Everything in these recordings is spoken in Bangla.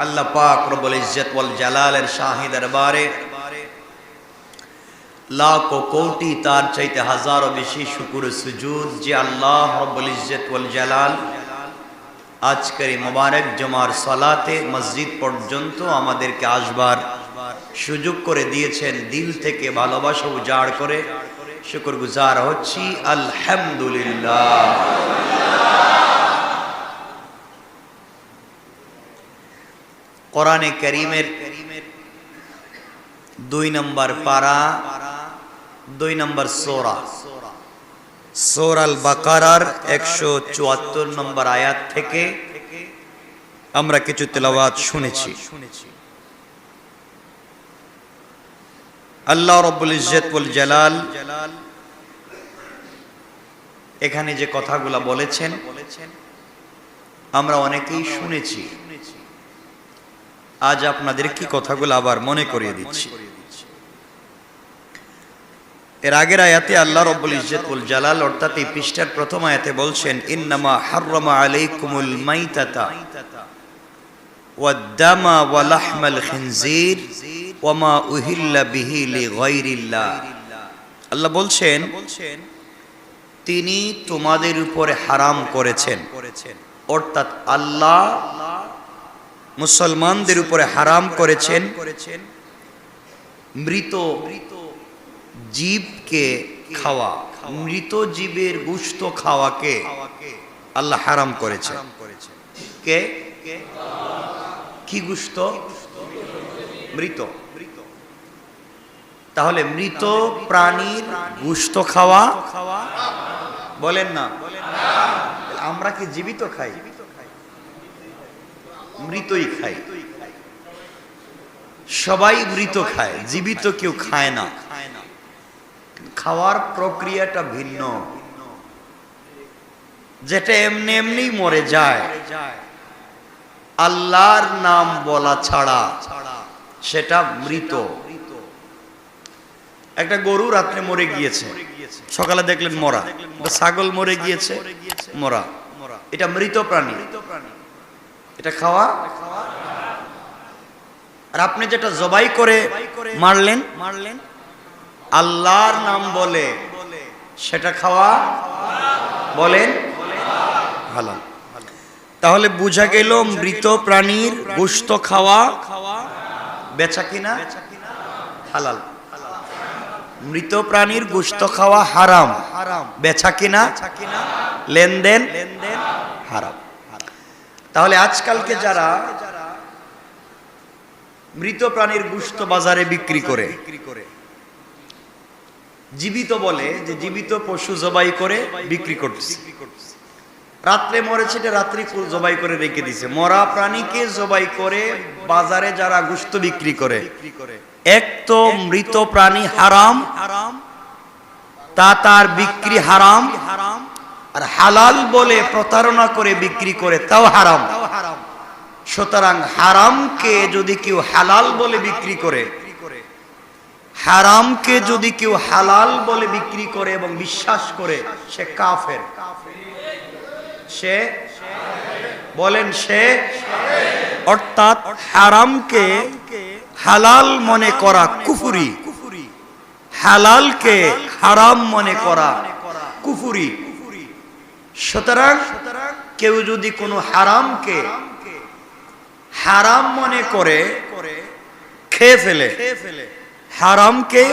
আল্লাহ পাক রব্বুল ইজ্জত ওয়াল জালালের শাহী দরবারে লাখো কোটি তার চাইতে হাজারো বেশি শুকর সুজুদ যে আল্লাহ রব্বুল ইজ্জত ওয়াল জালাল আজকের এই মুবারক জুমার সালাতে মসজিদ পর্যন্ত আমাদেরকে আসবার সুযোগ করে দিয়েছেন। দিল থেকে ভালোবাসা উজাড় করে শুকরগুজার হচ্ছি আলহামদুলিল্লাহ। কোরআনে কারীমের 2 নম্বর পারা 2 নম্বর সূরা সূরা আল বাকারার 174 নম্বর আয়াত থেকে আমরা কিছু তেলাওয়াত শুনেছি। আল্লাহ রাব্বুল ইজ্জত ওয়াল জালাল এখানে যে কথাগুলো বলেছেন আমরা অনেকেই শুনেছি। আজ আপনাদের কি কথাগুলো আবার মনে করিয়ে দিচ্ছি। এর আগের আয়াতে আল্লাহ রাব্বুল ইজ্জত ওয়াল জালাল অর্থাৎ এই পৃষ্ঠার প্রথম আয়াতে বলছেন ইন্নামা হাররামা আলাইকুমুল মাইতাতা ওয়াদ-দামা ওয়া লাহমাল খিনজির ওয়া মা উহিল্লা বিহি লিগাইরিল্লাহ। আল্লাহ বলছেন তিনি তোমাদের উপরে হারাম করেছেন, অর্থাৎ আল্লাহ মুসলমানদের উপরে হারাম করেছেন মৃত জীবকে খাওয়া, মৃত জীবের গোশত খাওয়াকে আল্লাহ হারাম করেছেন। কে? কি গোশত? মৃত। তাহলে মৃত প্রাণীর গোশত খাওয়া বলেন না। আমরা কি জীবিত খাই? মৃতই খাই। সবাই মৃত খায়, জীবিত কেউ খায় না। খাওয়ার প্রক্রিয়াটা ভিন্ন। যেটা এমনি এমনি মরে যায় আল্লাহর নাম বলা ছাড়া সেটা মৃত। একটা গরু রাত্রে মরে গিয়েছে, সকালে দেখলেন মরা। ছাগল মরে গিয়েছে, মরা। এটা মৃত প্রাণী, এটা খাওয়া। আর আপনি যেটা জবাই করে মারলেন আল্লাহর নাম বলে সেটা খাওয়া বলেন হালাল। তাহলে বোঝা গেল মৃত প্রাণীর গোশত খাওয়া বেচা কিনা হালাল। মৃত প্রাণীর গোশত খাওয়া হারাম, বেচা কিনা লেনদেন হারাম। তাহলে আজকালকে যারা মৃত প্রাণীর গোশত বাজারে বিক্রি করে জীবিত বলে যে জীবিত পশু জবাই করে বিক্রি করছে, রাত্রে মরেছে এটা রাত্রি জবাই করে রেখে দিছে। মরা প্রাণীকে জবাই করে বাজারে যারা গোশত বিক্রি করে, এক তো মৃত প্রাণী হারাম, তা তার বিক্রি হারাম, আর হালাল বলে প্রতারণা করে বিক্রি করে তাও হারাম। সুতরাং হারামকে যদি কেউ হালাল বলে বিক্রি করে, হারামকে যদি কেউ হালাল বলে বিক্রি করে এবং বিশ্বাস করে, সে কাফের। সে বলেন সে, অর্থাৎ হারামকে হালাল মনে করা কুফরি, হালালকে হারাম মনে করা কুফরি। সুতরাং কেউ যদি কোনো হারামকে হারাম মনে করে খেয়ে ফেলে, হারামকে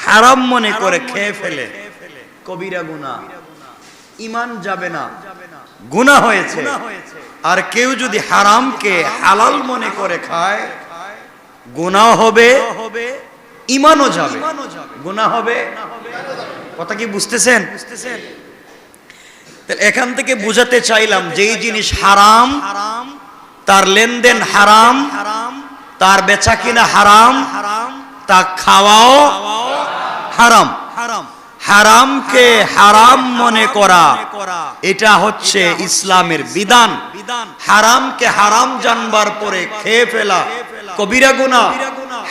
হারাম মনে করে খেয়ে ফেলে, কবিরা গুনাহ, ঈমান যাবে না, গুনাহ হয়েছে। আর কেউ যদি হারামকে হালাল মনে করে খায়, গুনাহ হবে, ঈমানও যাবে, গুনাহ হবে। কথা কি বুঝতেছেন? এখান থেকে বুঝাতে চাইলাম যেই জিনিস হারাম তার লেনদেন হারাম, তার বেচা কিনা হারাম, তা খাওয়াও হারাম। হারামকে হারাম মনে করা এটা হচ্ছে ইসলামের বিধান। হারামকে হারাম জানবার পরে খেয়ে ফেলা কবিরা গুনাহ,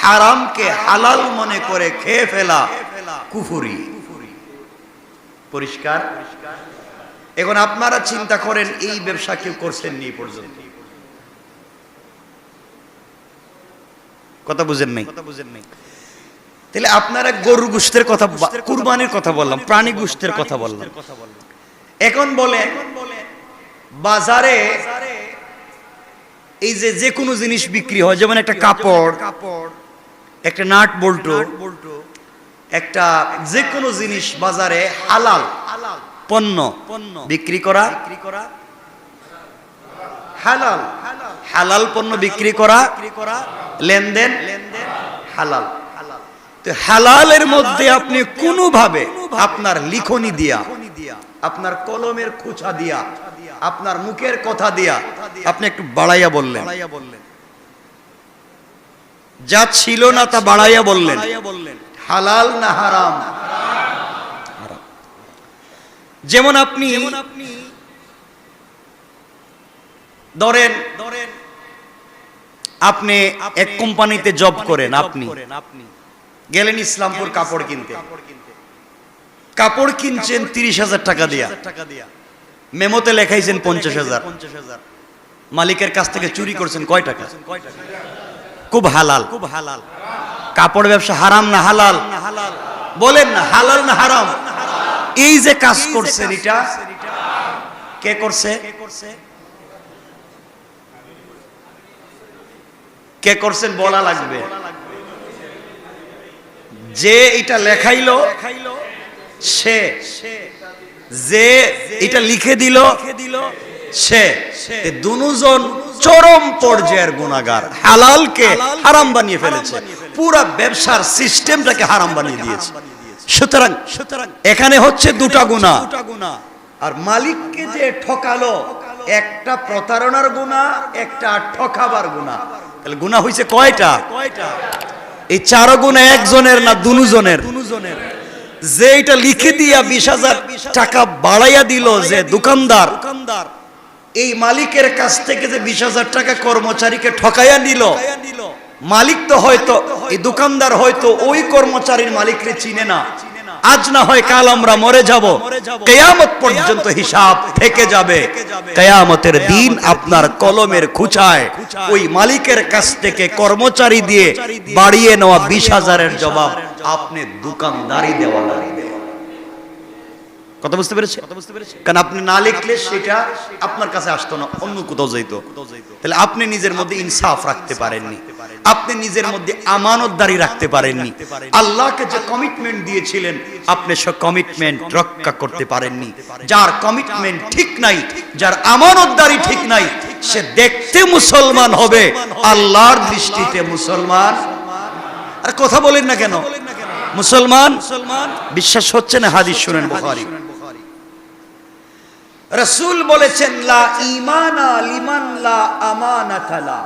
হারামকে হালাল মনে করে খেয়ে ফেলা কুফরি। পরিষ্কার? এখন আপনারা চিন্তা করেন এই ব্যবসা কেউ করছেন নি পর্যন্ত? কথা বুঝেন নাই? তাহলে আপনারা গরুর গোশতের কথা, কুরবানির কথা বললাম, প্রাণী গোশতের কথা বললাম। এখন বলে বাজারে এই যে কোনো জিনিস বিক্রি হয়, যেমন একটা কাপড়, একটা নাট বল্টু, একটা যে কোনো জিনিস বাজারে হালাল পণ্য বিক্রি করা, হালাল হালাল পণ্য বিক্রি করা, লেনদেন হালাল। তো হালালের মধ্যে আপনি কোনোভাবে আপনার লিখনি দিয়া, আপনার কলমের খোঁচা দিয়া, আপনার মুখের কথা দিয়া আপনি একটু বাড়াইয়া বললেন, যা ছিল না তা বাড়াইয়া বললেন, হালাল না হারাম? যেমন আপনি ধরেন আপনি এক কোম্পানিতে জব করেন, আপনি গেলেন ইসলামপুর কাপড় কিনতে, কাপড় কিনছেন 30,000 টাকা দিয়া, মেমোতে লেখাইছেন 50,000, মালিকের কাছ থেকে চুরি করছেন কয় টাকা? খুব হালাল। কাপড় ব্যবসা হারাম না হালাল? বলেন না, হালাল না হারাম? এই যে কাজ করছেন এটা কে করছে? কে করছেন বলা লাগবে। যে এটা লেখাইলো সে, যে এটা লিখে দিল সে, দুজন চরম পর্যায়ের গুনাহগার। হালালকে হারাম বানিয়ে ফেলেছে, পুরা ব্যবসার সিস্টেমটাকে হারাম বানিয়ে দিয়েছে। সুতরাং এখানে হচ্ছে দুটা গুনাহ। আর মালিককে যে ঠকালো, একটা প্রতারণার গুনাহ, একটা ঠকাবার গুনাহ। তাহলে গুনাহ হইছে কয়টা? এই চার গুনাহ একজনের না দুজনের? যে এটা লিখে দিয়া 20,000 টাকা বাড়াইয়া দিল যে দোকানদার, এই মালিকের কাছ থেকে যে 20,000 টাকা কর্মচারীকে ঠকাইয়া নিল, মালিক তো হয়তো, এই দোকানদার হয়তো ওই কর্মচারীর মালিককে চিনে না। আজ না হয় কাল আমরা মরে যাব, কিয়ামত পর্যন্ত হিসাব থেকে যাবে। কিয়ামতের দিন আপনার কলমের খুঁচায় ওই মালিকের কাছ থেকে কর্মচারী দিয়ে বাড়িয়ে নেওয়া 20,000-এর জবাব আপনি দোকানদারি দেওয়া লাগবে। কথা বুঝতে পেরেছে? কারণ আপনি না লিখলে সেটা আপনার কাছে আসতো না, অন্য কোথাও যাইতো। তাহলে আপনি নিজের মধ্যে ইনসাফ রাখতে পারেননি, আপনি নিজের মধ্যে আমানতদারি রাখতে পারেননি। আল্লাহকে যে কমিটমেন্ট দিয়েছিলেন আপনি সে কমিটমেন্ট রক্ষা করতে পারেননি। যার কমিটমেন্ট ঠিক নাই, যার আমানতদারি ঠিক নাই, সে দেখতে মুসলমান হবে, আল্লাহর দৃষ্টিতে মুসলমান। আর কথা বলেন না কেন? মুসলমান বিশ্বাস হচ্ছে না? হাদিস শুনেন, বুখারী। রাসূল বলেছেন, লা ঈমানা লিমান লা আমানাতা লা।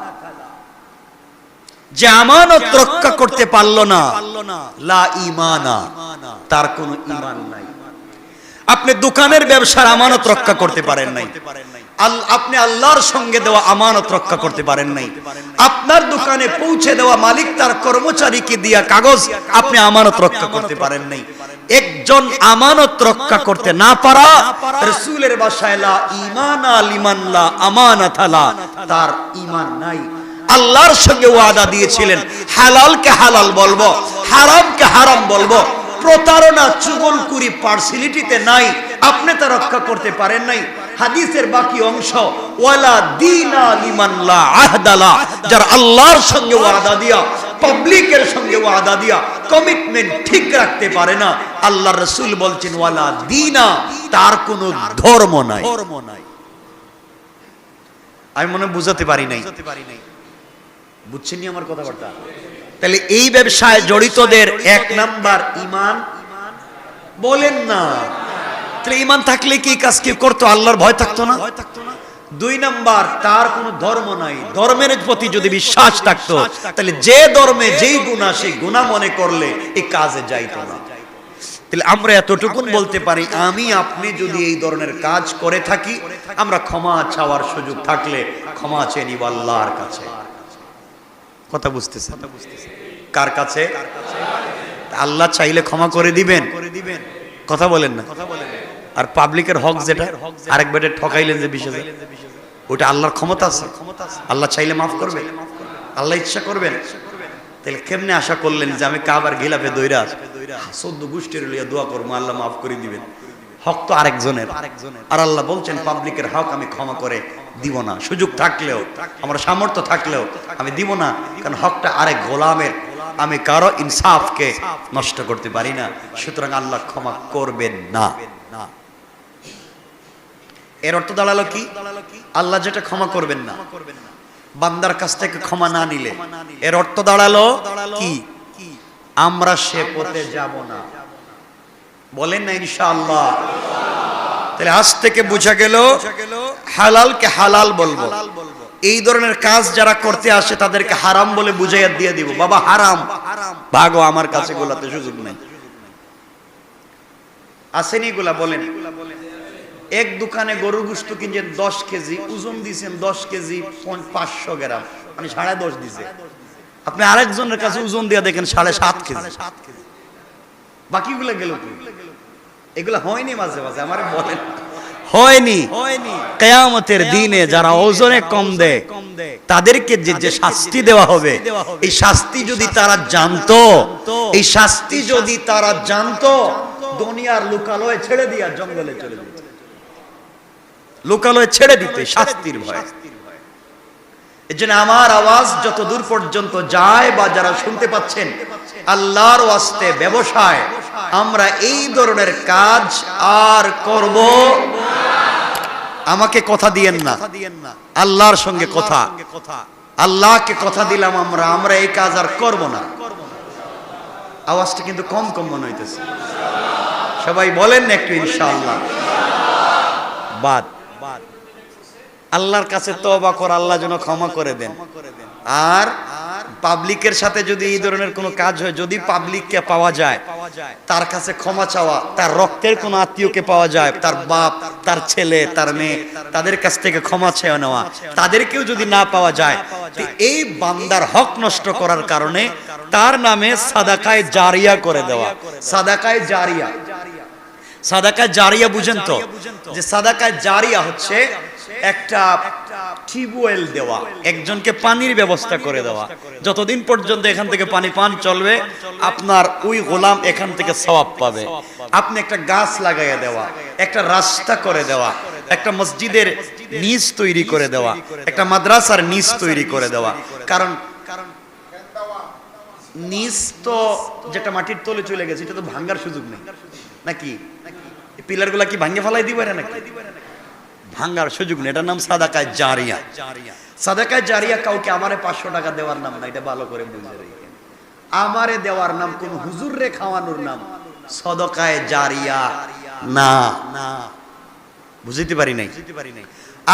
যে আমানত রক্ষা করতে পারলো না, লা ঈমানা, তার কোনো ঈমান নাই। আপনি দোকানের ব্যবসার আমানত রক্ষা করতে পারেন নাই, আপনি আল্লাহর সঙ্গে দেওয়া আমানত রক্ষা করতে পারেন নাই। আপনার দোকানে পৌঁছে দেওয়া মালিক তার কর্মচারীকে দিয়া কাগজ আপনি আমানত রক্ষা করতে পারেন নাই। একজন আমানত রক্ষা করতে না পারা, রাসূলের ভাষায় লা ঈমানা লিমান লা আমানাতা লা, তার ঈমান নাই। আল্লাহর সঙ্গে ওয়াদা দিয়েছিলেন, হালালকে হালাল বলবো, হারামকে হারাম বলবো। প্রতারণা, চুগলখুরি, পার্সিয়ালিটিতে নাই, আপনি তা রক্ষা করতে পারেন নাই। হাদিসের বাকি অংশ, ওয়ালা দীনা লিমান লা আহদা লা, যারা আল্লাহর সঙ্গে ওয়াদা দিয়া, পাবলিকের সঙ্গে ওয়াদা দিয়া কমিটমেন্ট ঠিক রাখতে পারে না, আল্লাহর রাসূল বলছেন ওয়ালা দীনা, তার কোনো ধর্ম নাই। আমি মনে বুঝাতে পারি নাই, বুঝছেন নি আমার কথাবার্তা? তাহলে এই ব্যবসায় জড়িতদের 1 নাম্বার ঈমান। বলেন না, তাহলে ঈমান থাকলে কি কাজ কি করতো? আল্লাহর ভয় থাকতো না? 2 নাম্বার, তার কোনো ধর্ম নাই। ধর্মের প্রতি যদি বিশ্বাস থাকতো, তাহলে যে ধর্মে যেই গুনাহ, সেই গুনাহ মনে করলে এই কাজে যাইতো না। তাহলে আমরা এতটুকুন বলতে পারি, আমি আপনি যদি এই ধরনের কাজ করে থাকি, আমরা ক্ষমা চাওয়ার সুযোগ থাকলে ক্ষমা চেয়ে নিব আল্লাহর কাছে। কথা বুঝতেছেন? কার কাছে? আল্লাহ চাইলে ক্ষমা করে দিবেন। কথা বলেন না? আর পাবলিকের হক যেটা আরেক বেটে ঠকাইলেন যে 20,000, ওটা আল্লাহর ক্ষমতা আছে। আল্লাহ চাইলে মাফ করবে, আল্লাহ ইচ্ছা করবেন। তাহলে কেমনে আশা করলেন যে আমি কাবার গিলাফে দইরা 14 গোষ্ঠীর লইয়া দোয়া করবো আল্লাহ মাফ করে দিবেন? হক তো আরেকজনের, আর আল্লাহ বলছেন পাবলিকের হক আমি ক্ষমা করে দিব না। সুযোগ থাকলেও, আমার সামর্থ্য থাকলেও আমি দিব না, কারণ হকটা আরেক গোলামের, আমি কারো ইনসাফকে নষ্ট করতে পারি না, সুতরাং আল্লাহ ক্ষমা করবেন না। এর অর্থ দাঁড়ালো কি? আল্লাহ যেটা ক্ষমা করবেন না, বান্দার কাছ থেকে ক্ষমা না নিলে এর অর্থ দাঁড়ালো কি? আমরা সে পথে যাব না। বলেন না ইনশাআল্লাহ? তাহলে আজ থেকে বোঝা গেল হালালকে হালাল বলবো, এই ধরনের কাজ যারা করতে আসে তাদেরকে হারাম বলে বুঝাইয়া দিয়ে দিব, বাবা হারাম, ভাগো, আমার কাছে গোলাতে সুযোগ নেই। আসেনি এগুলা? বলেন, এক দোকানে গরুর গোশত কিনছেন 10 কেজি, ওজন দিয়েছেন 10 কেজি 500 গ্রাম, মানে 10.5 দিছে। আপনি আরেকজনের কাছে ওজন দিয়ে দেখেন 7.5 কেজি, বাকিগুলো গেল কি? এগুলা হয়নি মাঝে মাঝে? আমার বলেন হয়নি? কিয়ামতের দিনে যারা ওজনে কম দেয় তাদেরকে যে শাস্তি দেওয়া হবে, এই শাস্তি যদি তারা জানতো, এই শাস্তি যদি তারা জানতো, দুনিয়ার লোকালয়ে ছেড়ে দিয়া জঙ্গলে চলে যেত, লোকালয়ে ছেড়ে দিতে শাস্তির ভয়। এজন্য আমার আওয়াজ যত দূর পর্যন্ত যায় বা যারা শুনতে পাচ্ছেন, আল্লাহর ওয়াস্তে ব্যবসায় আমরা এই ধরনের কাজ আর করব না। আমাকে কথা দিয়েন না, আল্লাহর সঙ্গে কথা, আল্লাহকে কথা দিলাম আমরা এই কাজ আর করব না। আওয়াজটা কিন্তু কম কম মনে হইতেছে, সবাই বলেন না একটু ইনশাআল্লাহ? বাদ আল্লাহর কাছে তওবা কর, আল্লাহ যেন ক্ষমা করে দেন। আর পাবলিকের সাথে যদি এই ধরনের কোনো কাজ হয়, যদি পাবলিককে পাওয়া যায়, তার কাছে ক্ষমা চাওয়া, তার রক্তের কোনো আত্মীয়কে পাওয়া যায়, তার বাপ, তার ছেলে, তার মেয়ে, তাদের কাছ থেকে ক্ষমা চেয়ে নেওয়া, তাদেরকেও যদি না পাওয়া যায়, এই বান্দার হক নষ্ট করার কারণে তার নামে সাদাকায়ে জারিয়া করে দেওয়া। সাদাকায়ে জারিয়া, সাদাকায়ে জারিয়া বুঝেন তো? যে সাদাকায়ে জারিয়া হচ্ছে একটা টিউবওয়েল দেওয়া, একজনকে পানির ব্যবস্থা করে দেওয়া, যতদিন পর্যন্ত এখান থেকে পানি পান চলবে আপনার ওই গোলাম এখান থেকে সওয়াব পাবে। আপনি একটা গাছ লাগাইয়া দেওয়া, একটা রাস্তা করে দেওয়া, একটা মসজিদের নিচ তৈরি করে দেওয়া, একটা মাদ্রাসার নিচ তৈরি করে দেওয়া। কারণ নিচ তো যেটা মাটির তলে চলে গেছে, এটা তো ভাঙ্গার সুযোগ নেই নাকি? পিলার গুলা কি ভাঙ্গে ফেলাই দিবে নাকি? ভাঙ্গার সুযোগ নেই, এটার নাম সাদাকায়ে জারিয়া। সাদাকায়ে জারিয়া কাউকে আমারে 500 টাকা দেওয়ার নাম না, এটা ভালো করে বুঝে রাখেন। আমারে দেওয়ার নাম কোন হুজুররে খাওয়ানোর নাম সাদাকায়ে জারিয়া না। বুঝতে পারি নাই?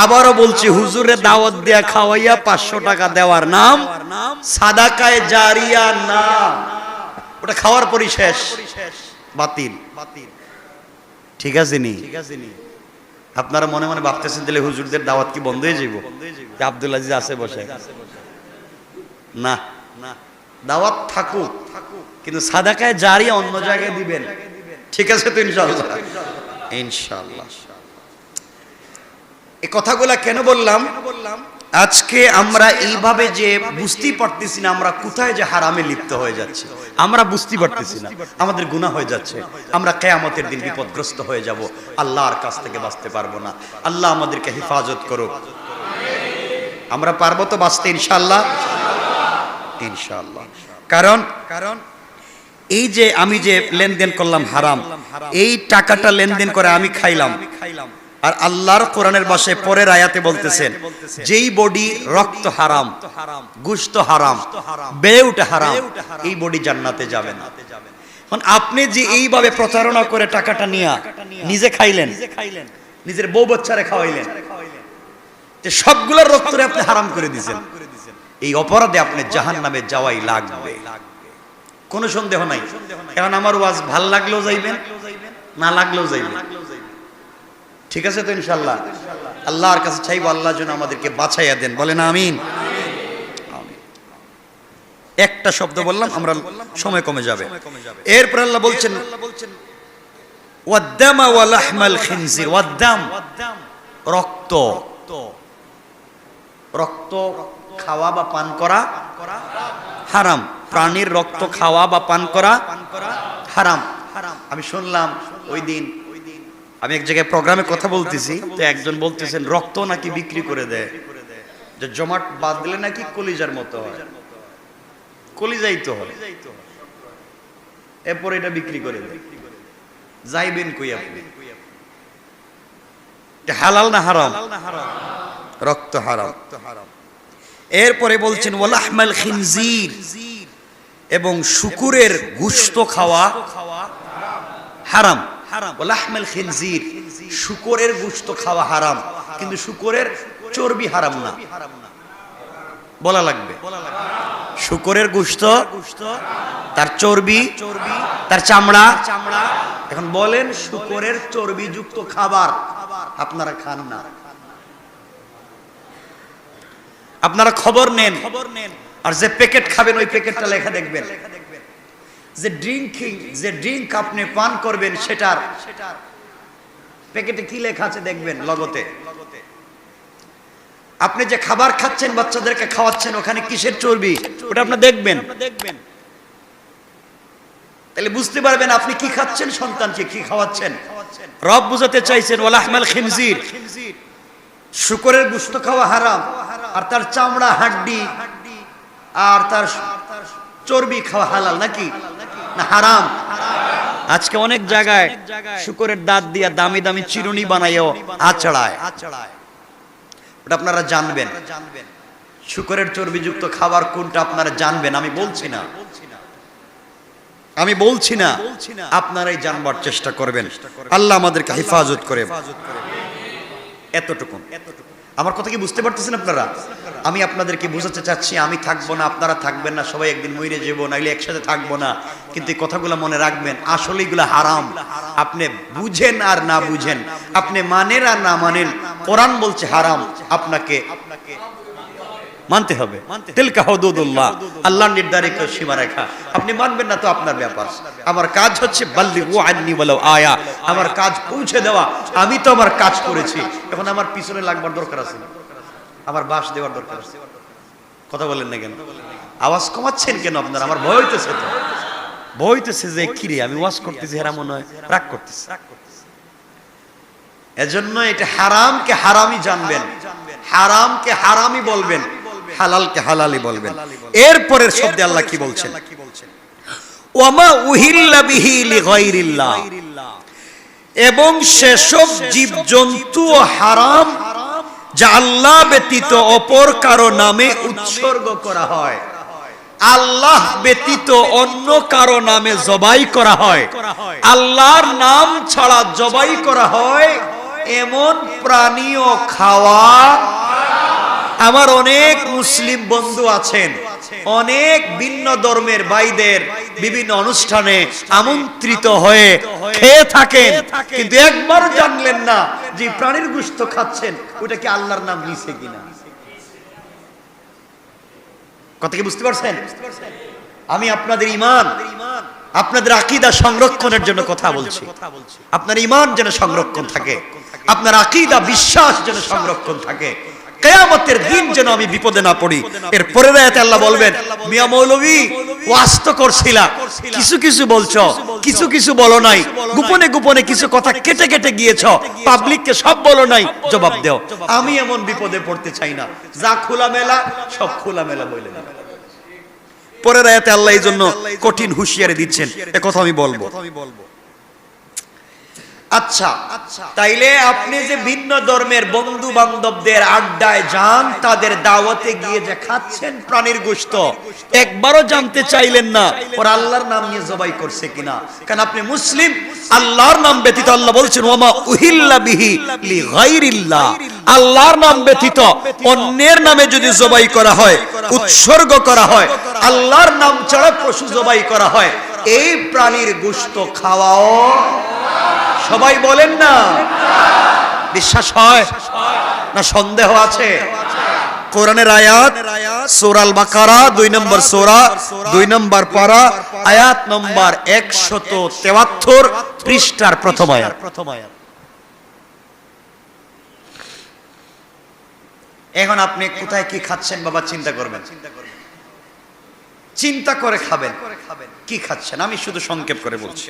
আবারও বলছি, হুজুরে দাওয়াত দেয়া খাওয়াইয়া 500 টাকা দেওয়ার নাম সাদাকায়ে জারিয়া না। ওটা খাওয়ার পরই শেষ, বাতিল। ঠিক আছে নি? আপনারা মনে মনে ভাবতেছেন তাহলে হুজুরদের দাওয়াত কি বন্ধ হয়ে যাইব? যে আব্দুল আজিজ আছে বসে? না, দাওয়াত থাকুক, কিন্তু সাদাকায়ে জারিয়া অন্য জায়গায় দিবেন। ঠিক আছে তো ইনশাআল্লাহ? ইনশাআল্লাহ। এই কথাগুলা কেন বললাম? আজকে আমরা এইভাবে যে বুঝতেই পারতেছি না আমরা কোথায় যে হারামে লিপ্ত হয়ে যাচ্ছি, আমরা বুঝতেই পারতেছি না, আমাদের গুনাহ হয়ে যাচ্ছে, আমরা কিয়ামতের দিন বিপদগ্রস্ত হয়ে যাব, আল্লাহর কাছ থেকে বাঁচতে পারবো না। আল্লাহ আমাদেরকে হেফাজত করুক। আমরা পারবো তো বাঁচতে ইনশাআল্লাহ? ইনশাআল্লাহ। কারণ এই যে আমি যে লেনদেন করলাম হারাম, এই টাকাটা লেনদেন করে আমি খাইলাম, আর আল্লাহর কোরআনের ভাষায় পরের আয়াতে বলতেছেন যেই বডি রক্ত হারাম, গোশত হারাম, বেউটা হারাম, এই বডি জান্নাতে যাবে না। মানে আপনি যে এইভাবে প্রতারণা করে টাকাটা নিয়ে নিজে খাইলেন, নিজের বউ বাচ্চারে খাওয়াইলেন, যে সবগুলোর রক্তরে আপনি হারাম করে দিয়েছেন, এই অপরাধে আপনি জাহান্নামে যাওয়াই লাগবে, কোনো সন্দেহ নাই। কারণ আমার ওয়াজ ভাল লাগলেও যাইবেন, না লাগলেও যাইবেন। ঠিক আছে তো ইনশাআল্লাহ? আল্লাহর কাছে চাইবো আল্লাহ যেন আমাদেরকে বাঁচাইয়া দেন, বলেন আমিন। একটা শব্দ বললাম, আমরা সময় কমে যাবে। এরপর আল্লাহ বলছেন ওয়াদ্দামা ওয়া লাহমাল খিনজির। ওয়াদ্দাম রক্ত, রক্ত খাওয়া বা পান করা হারাম। প্রাণীর রক্ত খাওয়া বা পান করা হারাম। আমি শুনলাম ওই দিন, আমি এক জায়গায় প্রোগ্রামে কথা বলতেছি, তো একজন বলতেছেন রক্ত নাকি বিক্রি করে দেয়, যে জমাট বাঁধলে নাকি কলিজার মতো হয়, কলিজাই তো হয়, এরপর এটা বিক্রি করে দেয়। যাইবেন কই আপনি? হালাল না হারাম? রক্ত হারাম। এরপরে বলছেন ওয়ালাহমাল খিনজির, এবং শুকুরের গোশত খাওয়া হারাম। ওয়ালাহমাল খিনজির, শুকরের গোশত খাওয়া হারাম, কিন্তু শুকরের চর্বি হারাম না, বলা লাগবে। শুকরের গোশত, তার চর্বি, তার চামড়া। এখন বলেন শুকরের চর্বিযুক্ত খাবার আপনারা খান না, আপনারা খবর নেন, আর যে প্যাকেট খাবেন ওই প্যাকেটটা লেখা দেখবেন, যে ড্রিঙ্ক আপনি পান করবেন সেটার প্যাকেটে কি লেখা আছে দেখবেন, লগতে। আপনি যে খাবার খাচ্ছেন, বাচ্চাদেরকে খাওয়াচ্ছেন, ওখানে কিসের চর্বি ওটা আপনি দেখবেন, তাহলে বুঝতে পারবেন আপনি কি খাচ্ছেন, সন্তানকে কি খাওয়াচ্ছেন। রব বুঝাতে চাইছেন ওয়ালাহমাল খিনজির, শুকরের গোশত খাওয়া হারাম, আর তার চামড়া, হাড্ডি আর তার চর্বি খাওয়া হালাল নাকি না হারাম? আজকে অনেক জায়গায় শুকরের দাঁত দিয়া দামি দামি চিরুনি বানাইও আচড়ায়, ওটা আপনারা জানবেন। শুকরের চর্বিযুক্ত খাবার কোনটা আপনারা জানবেন, আমি বলছি না, আপনারাই জানবার চেষ্টা করবেন। আল্লাহ আমাদেরকে হেফাজত করে। এতটুকু। আমার কথা কি বুঝতে পারতেছেন আপনারা? আমি আপনাদেরকে বুঝাতে চাচ্ছি, আমি থাকবো না, আপনারা থাকবেন না, সবাই একদিন মরে যাবো, নাইলে একসাথে থাকবো না, কিন্তু এই কথাগুলো মনে রাখবেন, আসলে এগুলো হারাম। আপনি বুঝেন আর না বুঝেন, আপনি মানেন আর না মানেন, কোরআন বলছে হারাম, আপনাকে মানতে হবে। তিলকা হুদুদুল্লাহ, আল্লাহর নির্ধারিত সীমারেখা, আপনি মানবেন না তো আপনার ব্যাপার। আমার কাজ হচ্ছে বাল্লিগু আন্নি ওয়ালাউ আয়া, আমার কাজ পৌঁছে দেওয়া। আমি তো আমার কাজ করেছি, এখন আমার পিছনে লাগবার দরকার আছে, আমার বাস দেওয়ার দরকার আছে। কথা বলেন না কেন? আওয়াজ কমাচ্ছেন কেন আপনারা? আমার ভয় হইতেছে, তো ভয় হইতেছে যে কিরে আমি ওয়াজ করতেছি, এরা মনে হয় রাগ করতেছে। এজন্য এটা হারামকে হারামই জানবেন, হারামকে হারামই বলবেন, হালালকে হালালই বলবেন। এরপরের শব্দে আল্লাহ কি বলছেন? ওয়ামা উহিল্লা বিহি লিগাইরিল্লাহ, এবং সেসব জীবজন্তু হারাম যা আল্লাহ ব্যতীত অপর কারো নামে উৎসর্গ করা হয়, আল্লাহ ব্যতীত অন্য কারো নামে জবাই করা হয়, আল্লাহর নাম ছাড়া জবাই করা হয়, এমন প্রাণীও খাওয়া। আমার অনেক মুসলিম বন্ধু আছেন, অনেক ভিন্ন ধর্মের ভাইদের বিভিন্ন অনুষ্ঠানে আমন্ত্রিত হয়ে খেয়ে থাকেন, কিন্তু একবার জানলেন না যে প্রাণীর গোশত খাচ্ছেন ওটা কি আল্লাহর নাম নিছে কিনা। কথা কি বুঝতে পারছেন? আমি আপনাদের ঈমান, আপনাদের আকীদা সংরক্ষণের জন্য কথা বলছি। আপনার ঈমান যেন সংরক্ষণ থাকে, আপনার আকীদা বিশ্বাস যেন সংরক্ষণ থাকে, কিয়ামতের দিন যেন আমি বিপদে না পড়ি। এর পরের আয়াতে আল্লাহ বলবেন, মিয়া মৌলভী ওয়াজ তো করছিলা, কিছু কিছু বলছো, কিছু কিছু বলো নাই, গোপনে গোপনে কিছু কথা কেটে কেটে গিয়েছো, পাবলিককে সব বলো নাই, জবাব দাও। আমি এমন বিপদে পড়তে চাই না, যা খোলামেলা সব খোলামেলা বলে না। পরের আয়াতে আল্লাহ এই জন্য কঠিন হুঁশিয়ারি দিচ্ছেন, এ কথা আমি বলবো। আচ্ছা, তাইলে আপনি যে ভিন্ন ধর্মের বন্ধু বান্ধবদের আড্ডায় যান, তাদের দাওয়াতে গিয়ে যে খাচ্ছেন প্রাণীর গোশত, একবারও জানতে চাইলেন না ওর আল্লাহর নাম নিয়ে জবাই করছে কিনা? কারণ আপনি মুসলিম, আল্লাহর নাম ব্যতীত, আল্লাহ বলছেন ওয়ামা উহিল্লা বিহি লিগাইরিল্লাহ, আল্লাহর নাম ব্যতীত অন্যের নামে যদি জবাই করা হয়, উৎসর্গ করা হয়, আল্লাহর নাম ছাড়া পশু জবাই করা হয়, এই প্রাণীর গোশত খাওয়াও। সবাই বলেন না, বিশ্বাস হয় না সন্দেহ আছে? কোরআনের আয়াত সূরা আল বাকারা 2 নম্বর সূরা 2 নম্বর পারা আয়াত নম্বর 173 পৃষ্ঠার প্রথম আয়াত। এখন আপনি কোথায় কি খাচ্ছেন বাবা চিন্তা করবেন। চিন্তা করে খাবেন কি খাচ্ছেন। আমি শুধু সংক্ষেপ করে বলছি।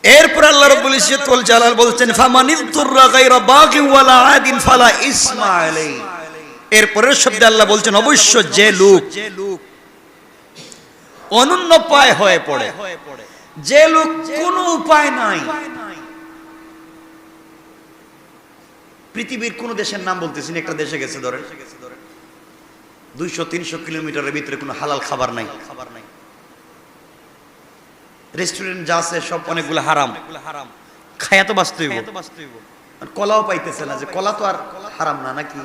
এরপর আল্লাহ রাব্বুল ইজ্জত ওয়াল জালাল বলছেন ফামানিতুররা গায়রা বাগি ওয়ালা আদিন ফালা ইসমা আলাইহি। এরপরের শব্দে আল্লাহ বলছেন অবশ্য যে লোক অনন্য উপায় হয়ে পড়ে, যে লোক কোনো উপায় নাই, পৃথিবীর কোন দেশের নাম বলতেছি না, একটা দেশে গেছে ধরেন 200-300 কিলোমিটারের ভিতরে কোনো হালাল খাবার নাই, রেস্টুরেন্ট যা আছে সব অনেকগুলো হারাম, খায়া তো বাঁচতে হইব, কলাও পাইতেছে না, যে কলা তো আর হারাম না নাকি,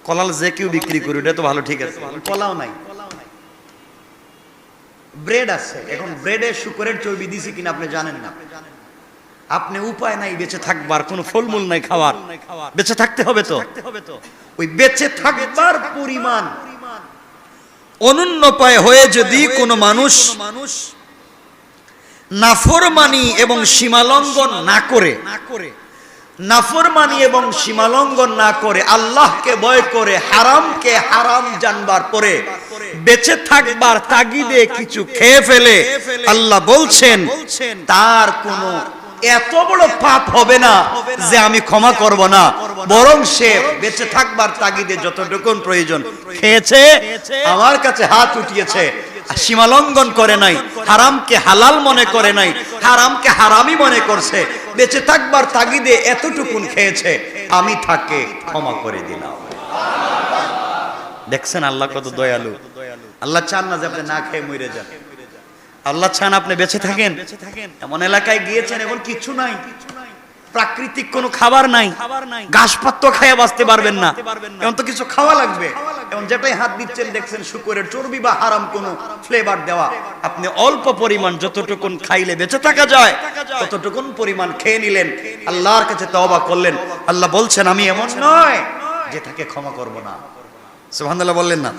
কলাল যে কেউ বিক্রি করে ওটা তো ভালো, ঠিক আছে, কলাও নাই। ব্রেড আছে, এখন ব্রেডে শুকরের চর্বি দিছি কিনা আপনি জানেন না, আপনি উপায় নাই বেঁচে থাকবার, কোনো ফলমূল নাই খাবার, বেঁচে থাকতে হবে তো, ওই বেঁচে থাকবার পরিমাণ অনন্য উপায় হয়ে যদি কোনো মানুষ নাফরমানি এবং সীমালঙ্ঘন না করে, নাফরমানি এবং সীমালঙ্ঘন না করে, আল্লাহকে ভয় করে, হারামকে হারাম জানবার পরে বেঁচে থাকবার তাগিদে কিছু খেয়ে ফেলে, আল্লাহ বলছেন তার কোনো এত বড় পাপ হবে না যে আমি ক্ষমা করব না, বরং সে বেঁচে থাকবার তাগিদে যতটুকু প্রয়োজন খেয়েছে, আমার কাছে হাত উঠিয়েছে, সীমালঙ্ঘন করে নাই, হারামকে হালাল মনে করে নাই, হারামকে হারামই মনে করছে, বেঁচে থাকবার তাগিদে এতটুকুন খেয়েছে, আমি তাকে ক্ষমা করে দিলাম। দেখছেন আল্লাহ কত দয়ালু। আল্লাহ চান না যে আপনি না খেয়ে মরে যান, আল্লাহ চান আপনি বেঁচে থাকেন। এমন এলাকায় গিয়েছেন এখন কিছু নাই, প্রাকৃতিক কোনো খাবার নাই, ঘাসপাত খাইয়া বাঁচতে পারবেন না, এখন তো কিছু খাওয়া লাগবে। এখন যেটাই হাত দিচ্ছেন দেখছেন শুকরের চর্বি বা হারাম কোনো ফ্লেভার দেওয়া, আপনি অল্প পরিমাণ যতটুকুন খাইলে বেঁচে থাকা যায় ততটুকুন পরিমাণ খেয়ে নিলেন, আল্লাহর কাছে তওবা করলেন। আল্লাহ বলছেন আমি এমন নয় যে তাকে ক্ষমা করব না। সুবহানাল্লাহ বললেন না?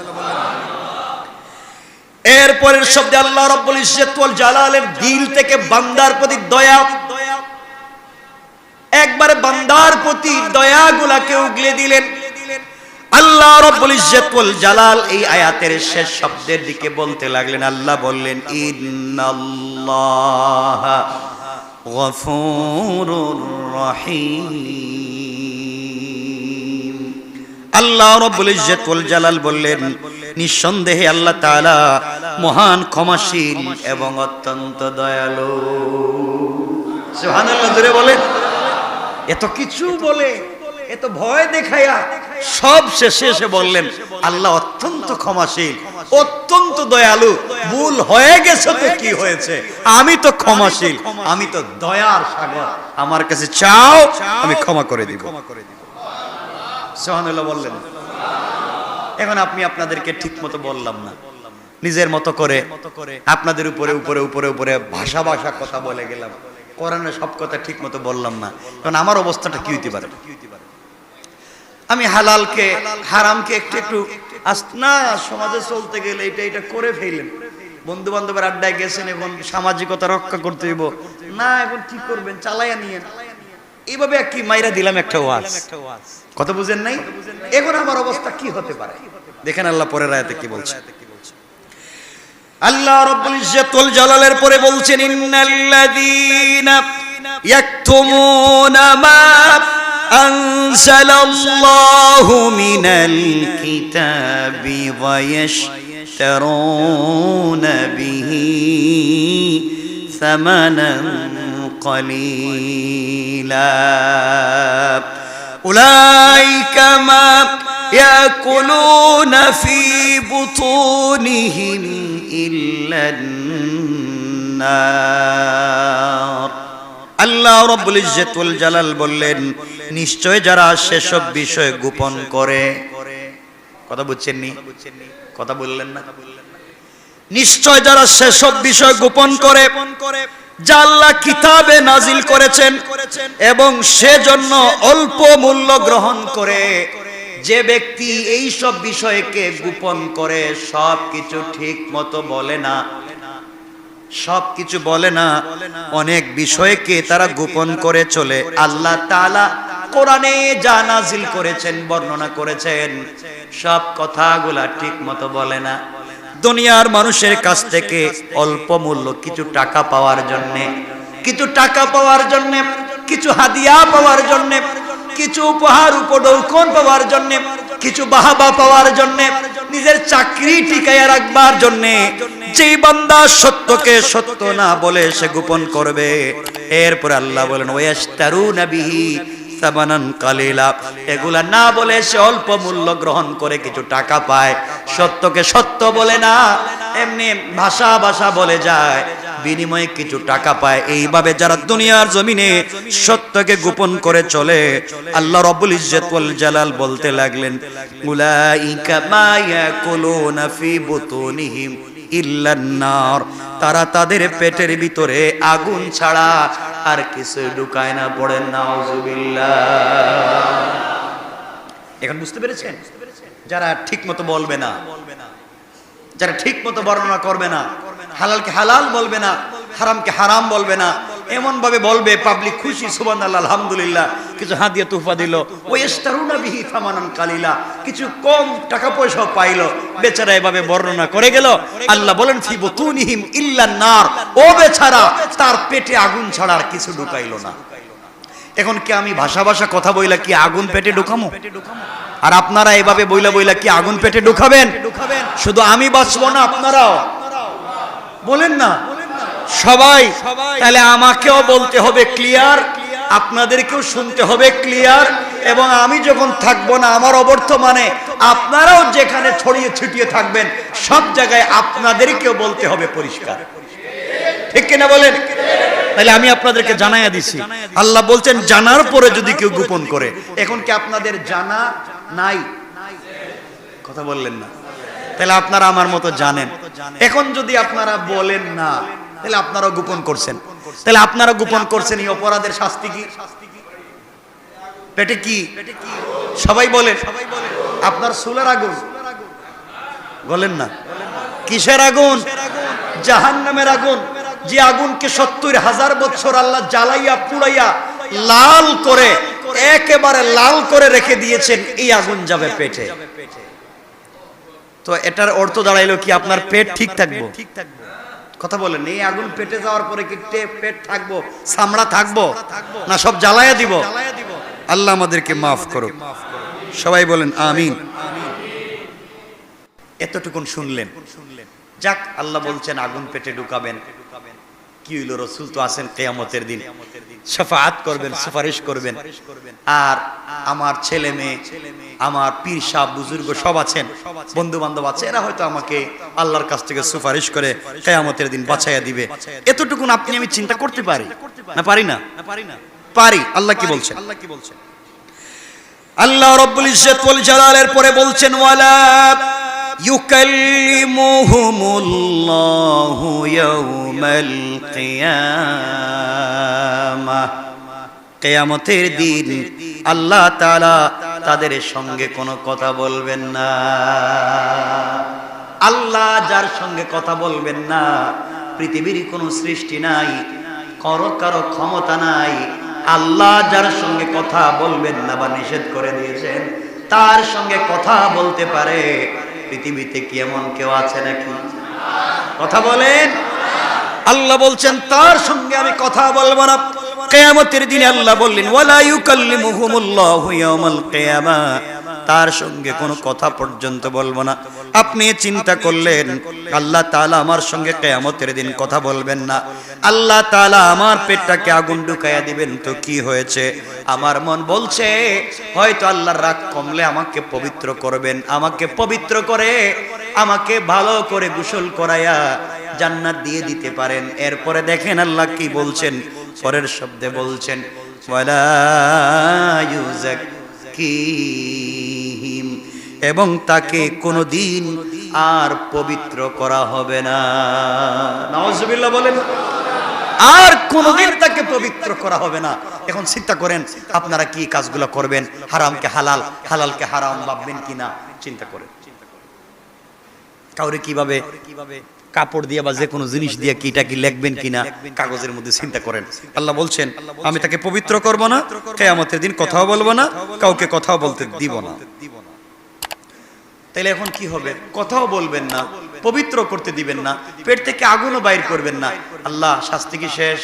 এরপরের শব্দে আল্লাহ রাব্বুল ইজ্জত ওয়াল জালালের দিল থেকে বান্দার প্রতি দয়া, একবারে বান্দার প্রতি দয়াগুলাকে উগলে দিলেন। আল্লাহ রাব্বুল ইজ্জত ওয়াল জালাল এই আয়াতের শেষ শব্দের দিকে বলতে লাগলেন, আল্লাহ বললেন ইন্নাল্লাহা গফুরুর রহিম। আল্লাহ রাব্বুল ইজ্জত ওয়াল জালাল বললেন নিঃসন্দেহে আল্লাহ তাআলা মহান ক্ষমাশীল এবং অত্যন্ত দয়ালু। সুবহানাল্লাহ জোরে বলেন। এত কিছু বলে, এত ভয় দেখায়া সব শেষে এসে বললেন আল্লাহ অত্যন্ত ক্ষমাশীল, অত্যন্ত দয়ালু। ভুল হয়ে গেছে তো কি হয়েছে, আমি তো ক্ষমাশীল, আমি তো দয়ার সাগর, আমার কাছে চাও আমি ক্ষমা করে দিব। সুবহানাল্লাহ বললেন। এখন আপনি আপনাদেরকে ঠিক মতো বললাম না, নিজের মতো করে আপনাদের উপরে উপরে উপরে উপরে ভাষা ভাষা কথা বলে গেলাম, কোরআনের সব কথা ঠিক মতো বললাম না। কারণ আমার অবস্থাটা কি হইতে পারে, আমি হালালকে হারামকে একটু একটু না সমাজে চলতে গেলে এটা এটা করে ফেলেন, বন্ধু বান্ধবের আড্ডায় গেছেন, এখন সামাজিকতা রক্ষা করতে হইব না, এখন কি করবেন চালাইয়া নিয়েন, এইভাবে কি মাইরা দিলাম একটা ওয়াজ, কথা বুঝেন নাই? এখন আমার অবস্থা কি হতে পারে দেখেন আল্লাহ পরের আয়াতে কি বলছে। আল্লাহ রাব্বুল ইজ্জত ওয়াল জালালের পরে বলছেন ইন্নাল্লাযীনা ইয়াকতুমুনা মা আনজালাল্লাহু মিনাল কিতাবি ওয়া ইয়াশতারুনা বিহি সামানান কলিলা উলাইকা মা ইয়াকুলুনা ফি বুতুনিহিম ইল্লান নার। আল্লাহ রাব্বুল ইজ্জত ওয়াল জালাল বললেন নিশ্চয় যারা সেসব বিষয় গোপন করে, কথা বুঝছেন নি, কথা বললেন না, নিশ্চয় যারা সেসব বিষয় গোপন করে যা আল্লাহ কিতাবে নাজিল করেছেন এবং সেজন্য অল্প মূল্য গ্রহণ করে, যে ব্যক্তি এই সব বিষয়কে গোপন করে, সব কিছু ঠিক মতো বলে না, সব কিছু বলে না, অনেক বিষয়কে তারা গোপন করে চলে। আল্লাহ তাআলা কোরআনে যা নাজিল করেছেন, বর্ণনা করেছেন, সব কথাগুলা ঠিক মতো বলে না। দুনিয়ার মানুষের কাছ থেকে অল্প মূল্য কিছু টাকা পাওয়ার জন্যে, কিছু টাকা পাওয়ার জন্যে, কিছু হাদিয়া পাওয়ার জন্যে, কিছু উপহার উপঢৌকন পাওয়ার জন্যে, কিছু বাহাবা পাওয়ার জন্যে, নিজের চাকরি টিকায়া রাখবার জন্যে যেই বান্দা সত্যকে সত্য না বলে সে গোপন করবে, এরপর আল্লাহ বলেন ওয়াস্তারুনা বিহি সামানান কালিলা, এগুলা না বলে সে অল্প মূল্য গ্রহণ করে কিছু টাকা পায়, সত্যকে সত্য বলে না, এমনি ভাষা ভাষা বলে যায়, বিনিময়ে কিছু টাকা পায়। এইভাবে যারা দুনিয়ার জমিনে সত্যকে গোপন করে চলে, আল্লাহ রাব্বুল ইজ্জত ওয়াল জালাল বলতে লাগলেন উলাইকা মা ইয়াকুলুনা ফি বুতুনিহিম ইল্লান নার, তারা তাদের পেটের ভিতরে আগুন ছাড়া আর কিছু ঢুকায় না। পড়েন নাউজুবিল্লাহ। এখন বুঝতে পেরেছেন? যারা ঠিক মতো বলবে না, যারা ঠিক মতো বর্ণনা করবে না, হালালকে হালাল বলবে না, হারামকে হারাম বলবে না, এমন ভাবে বলবে পাবলিক খুশি, সুবহানাল্লাহ, আলহামদুলিল্লাহ, কিছু হাদিয়া তুফা দিল, ওয়াস্তারুনা বিহি সামানান কালিলা, কিছু কম টাকা পয়সা পাইলো, বেচারা এভাবে বর্ণনা করে গেল। আল্লাহ বলেন ফি বুতুনিহিম ইল্লান নার, ও বেচারা তার পেটে আগুন ছাড়া আর কিছু ঢুকাইলো না। এখন কি আমি ভাষা ভাষা কথা বইলা কি আগুন পেটে ঢুকামো? আর আপনারা এভাবে বইলা বইলা কি আগুন পেটে ঢুকাবেন? শুধু আমি বাঁচবো না, আপনারাও বলেন না সবাই। তাহলে আমাকেও বলতে হবে ক্লিয়ার, আপনাদেরকেও শুনতে হবে ক্লিয়ার, এবং আমি যখন থাকবো না আমার অবর্তমানে আপনারাও যেখানে ছড়িয়ে ছিটিয়ে থাকবেন সব জায়গায় আপনাদেরকেও বলতে হবে পরিষ্কার, ঠিক কিনা বলেন? তাহলে আমি আপনাদেরকে জানাইয়া দিছি, আল্লাহ বলছেন জানার পরে যদি কেউ গোপন করে। এখন কি আপনাদের জানা নাই? কথা বললেন না। তাহলে আপনারা আমার মতো জানেন। এখন যদি আপনারা বলেন না, তাহলে আপনারা গোপন করছেন। তাহলে আপনারা গোপন করছেন, এই অপরাধের শাস্তি কি? পেটে কি? সবাই বলে। আপনার চুলের আগুন বলেন না, কিসের আগুন? জাহান্নামের আগুন। যে আগুনকে 70,000 বছর আল্লাহ জ্বালাইয়া পুড়াইয়া লাল করে, একেবারে লাল করে রেখে দিয়েছেন, এই আগুন যাবে পেটে। তো এটার অর্থ দাঁড়াইলো কি আপনার পেট ঠিক থাকবো? কথা বলেন, এই আগুন পেটে যাওয়ার পরে কি পেট থাকবো, চামড়া থাকবো, না সব জ্বালাইয়া দিব? আল্লাহ আমাদেরকে মাফ করুক। সবাই বলেন আমিন। এতটুকুন শুনলেন, যাক, আল্লাহ বলছেন আগুন পেটে ঢুকাবেন। কি হইল? রাসূল তো আছেন কিয়ামতের দিন, শাফাআত করবেন, সুপারিশ করবেন। আর আমার ছেলে মেয়ে, আমার পীর সাহেব বুজুর্গ সব আছেন, বন্ধু বান্ধব আছে, এরা হয়তো আমাকে আল্লাহর কাছ থেকে সুপারিশ করে কিয়ামতের দিন বাঁচাইয়া দিবে। এতটুকুন আপনি আমি চিন্তা করতে পারি না? পারি না? পারি। আল্লাহ কি বলছেন? আল্লাহ রাব্বুল ইজ্জত ওয়াল জালালের পরে বলছেন ওয়ালা ইউকাল্লিমুহুমুল্লাহু ইয়াওমাল কিয়ামাহ, কিয়ামতের দিন আল্লাহ তাআলা তাদের সঙ্গে কোনো কথা বলবেন না। আল্লাহ যার সঙ্গে কথা বলবেন না, পৃথিবীর কোনো সৃষ্টি নাই, কারো ক্ষমতা নাই। আল্লাহ যার সঙ্গে কথা বলবেন না বা নিষেধ করে দিয়েছেন, তার সঙ্গে কথা বলতে পারে পৃথিবীতে কি এমন কেউ আছে নাকি? কথা বলেন। আল্লাহ বলছেন তার সঙ্গে আমি কথা বলবো না। কিয়ামতের দিনে আল্লাহ বললেন ওয়ালা ইউকাল্লিমুহুমুল্লাহু ইয়াওমাল কিয়ামা, তার সঙ্গে কোনো কথা পর্যন্ত বলবো না। আপনি চিন্তা করলেন আল্লাহ তাআলা আমার সঙ্গে কিয়ামতের দিন কথা বলবেন না, আল্লাহ তাআলা আমার পেটটাকে আগুন ঢুকাইয়া দিবেন, তো কি হয়েছে? আমার মন বলছে হয়তো আল্লাহর রাগ কমলে আমাকে পবিত্র করবেন, আমাকে পবিত্র করে আমাকে ভালো করে গোসল করাইয়া জান্নাত দিয়ে দিতে পারেন। এরপরে দেখেন আল্লাহ কি বলছেন, পরের শব্দে বলছেন ওয়ালা ইউযাক্কিহিম, এবং তাকে কোনোদিন আর পবিত্র করা হবে না। নাউজুবিল্লাহ বলেন। আর কোনোদিন তাকে পবিত্র করা হবে না। এখন চিন্তা করেন আপনারা কি কাজগুলো করবেন, হারামকে হালাল, হালালকে হারাম ভাববেন কিনা চিন্তা করেন। কাপড় দিয়ে বা যে কোনো জিনিস দিয়ে কি এটা কি লিখবেন কিনা কাগজের মধ্যে চিন্তা করেন। আল্লাহ বলছেন আমি তাকে পবিত্র করব না, কিয়ামতের দিন কথাও বলবো না, কাউকে কথাও বলতে দিব না। তাহলে এখন কি হবে? কথাও বলবেন না, পবিত্র করতে দিবেন না, পেট থেকে আগুনও বাইর করবেন না। আল্লাহ শাস্তি কি শেষ?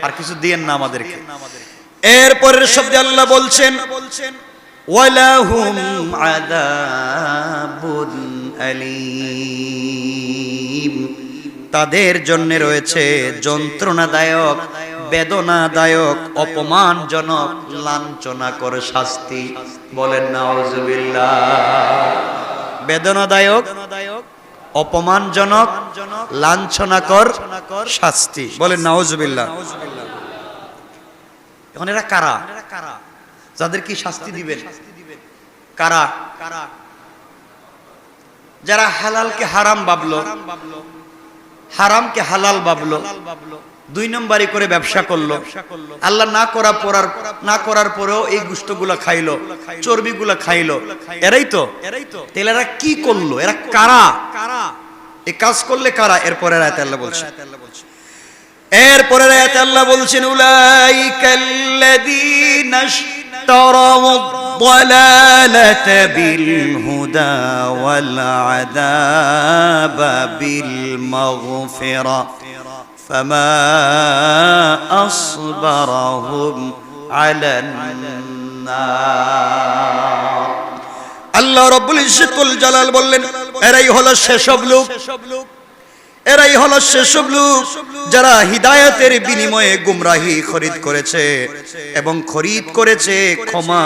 আর কিছু দিয়েন না আমাদেরকে। এরপরের শব্দে আল্লাহ বলছেন ওয়ালাহুম আযাবুন আলীম, তাদের জন্য রয়েছে যন্ত্রণাদায়ক, বেদনাদায়ক, অপমানজনক, লাঞ্ছনাকর শাস্তি। বলেন নাউযুবিল্লাহ। বেদনাদায়ক, অপমানজনক, লাঞ্ছনাকর শাস্তি। বলেন নাউযুবিল্লাহ। এখন এরা কারা যাদের কি শাস্তি দিবেন? কারা? যারা হালালকে হারাম ভাবলো, হারামকে হালাল ভাবলো, 2 নম্বরই করে ব্যবসা করলো, আল্লাহ না করার পরেও এই গোশতগুলা খাইলো, চর্বিগুলা খাইলো, এরাই তো। তাহলে এরা কি করলো? এরা কারা? এই কাজ করলে কারা? এরপরের আয়াতে আল্লাহ বলছেন, এরপরের আয়াতে আল্লাহ বলছেন উলাইকাল্লাযীনা ইশতারাউ الضلالة بالهدى والعذاب بالمغفرة فما أصبرهم على النار। আল্লাহ রাব্বুল ইজ্জতুল জালাল বললেন এরাই হলো সেসব লোক, এরাই হলো সেসব লোক যারা হিদায়াতের বিনিময়ে গুমরাহি খরিদ করেছে এবং খরিদ করেছে ক্ষমা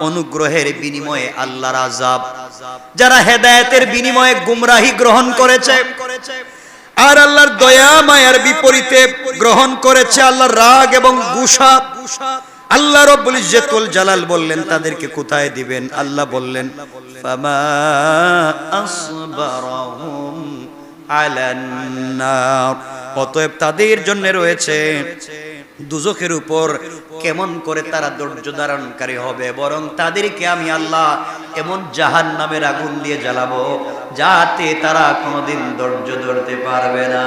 অনুগ্রহের বিনিময়ে আল্লাহর আযাব। যারা হেদায়েতের বিনিময়ে গুমরাহি গ্রহণ করেছে আর আল্লাহর দয়া মায়ার বিপরীতে গ্রহণ করেছে আল্লাহর রাগ এবং গুসা, আল্লাহ রাব্বুল ইজ্জতুল জালাল বললেন তাদেরকে কোথায় দিবেন? আল্লাহ বললেন ফামা আসবারাহুম আলান নার, অতএব তাদের জন্য রয়েছে দুজখের উপর কেমন করে তারা ধৈর্য ধারণকারী হবে, বরং তাদেরকে আমি আল্লাহ এমন জাহান্নামের আগুন দিয়ে জ্বালাবো যাতে তারা কোনোদিন ধৈর্য ধরতে পারবে না।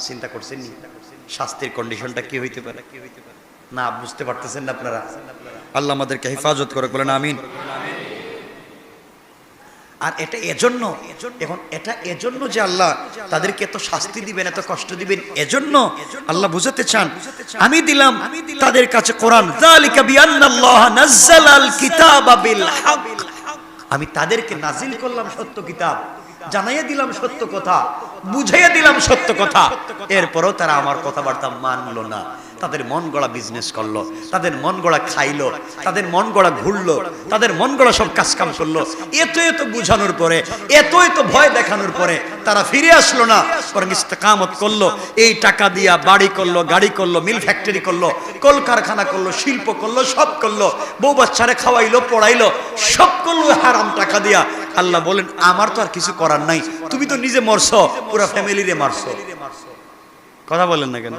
চিন্তা করছেন শাস্তির কন্ডিশনটা কি হইতে পারে? না বুঝতে পারতেছেন না আপনারা? আল্লাহ আমাদেরকে হেফাজত করে, বলেন আমিন। আর এটা এজন্য, এখন এটা এজন্য যে আল্লাহ তাদেরকে এত শাস্তি দিবেন, এত কষ্ট দিবেন, এজন্য আল্লাহ বুঝাতে চান আমি দিলাম তাদের কাছে কোরআন, যালিকা বিআন্নাল্লাহ নাযালাল কিতাবা বিল হক, আমি তাদেরকে নাজিল করলাম সত্য কিতাব, জানাইয়া দিলাম সত্য কথা, বুঝাইয়া দিলাম সত্য কথা। এরপরও তারা আমার কথাবার্তা মানলো না, তাদের মন গড়া বিজনেস করলো, তাদের মন গড়া খাইলো, তাদের মন গড়া ঘুরলো, তাদের মন গড়া সব কাজ কাম করলো। এত বুঝানোর পরে, এত ভয় দেখানোর পরে তারা ফিরে আসলো না, বরং ইস্তেকামত করলো। এই টাকা দিয়া বাড়ি করলো, গাড়ি করলো, মিল ফ্যাক্টরি করলো, কলকারখানা করলো, শিল্প করলো, সব করলো, বউ বাচ্চারে খাওয়াইলো, পড়াইলো, সব করলো হারাম টাকা দিয়া। আল্লাহ বলেন আমার তো আর কিছু করার নাই, তুমি তো নিজে মরছো, পুরো ফ্যামিলিরে মারছো। কথা বলেন না কেন?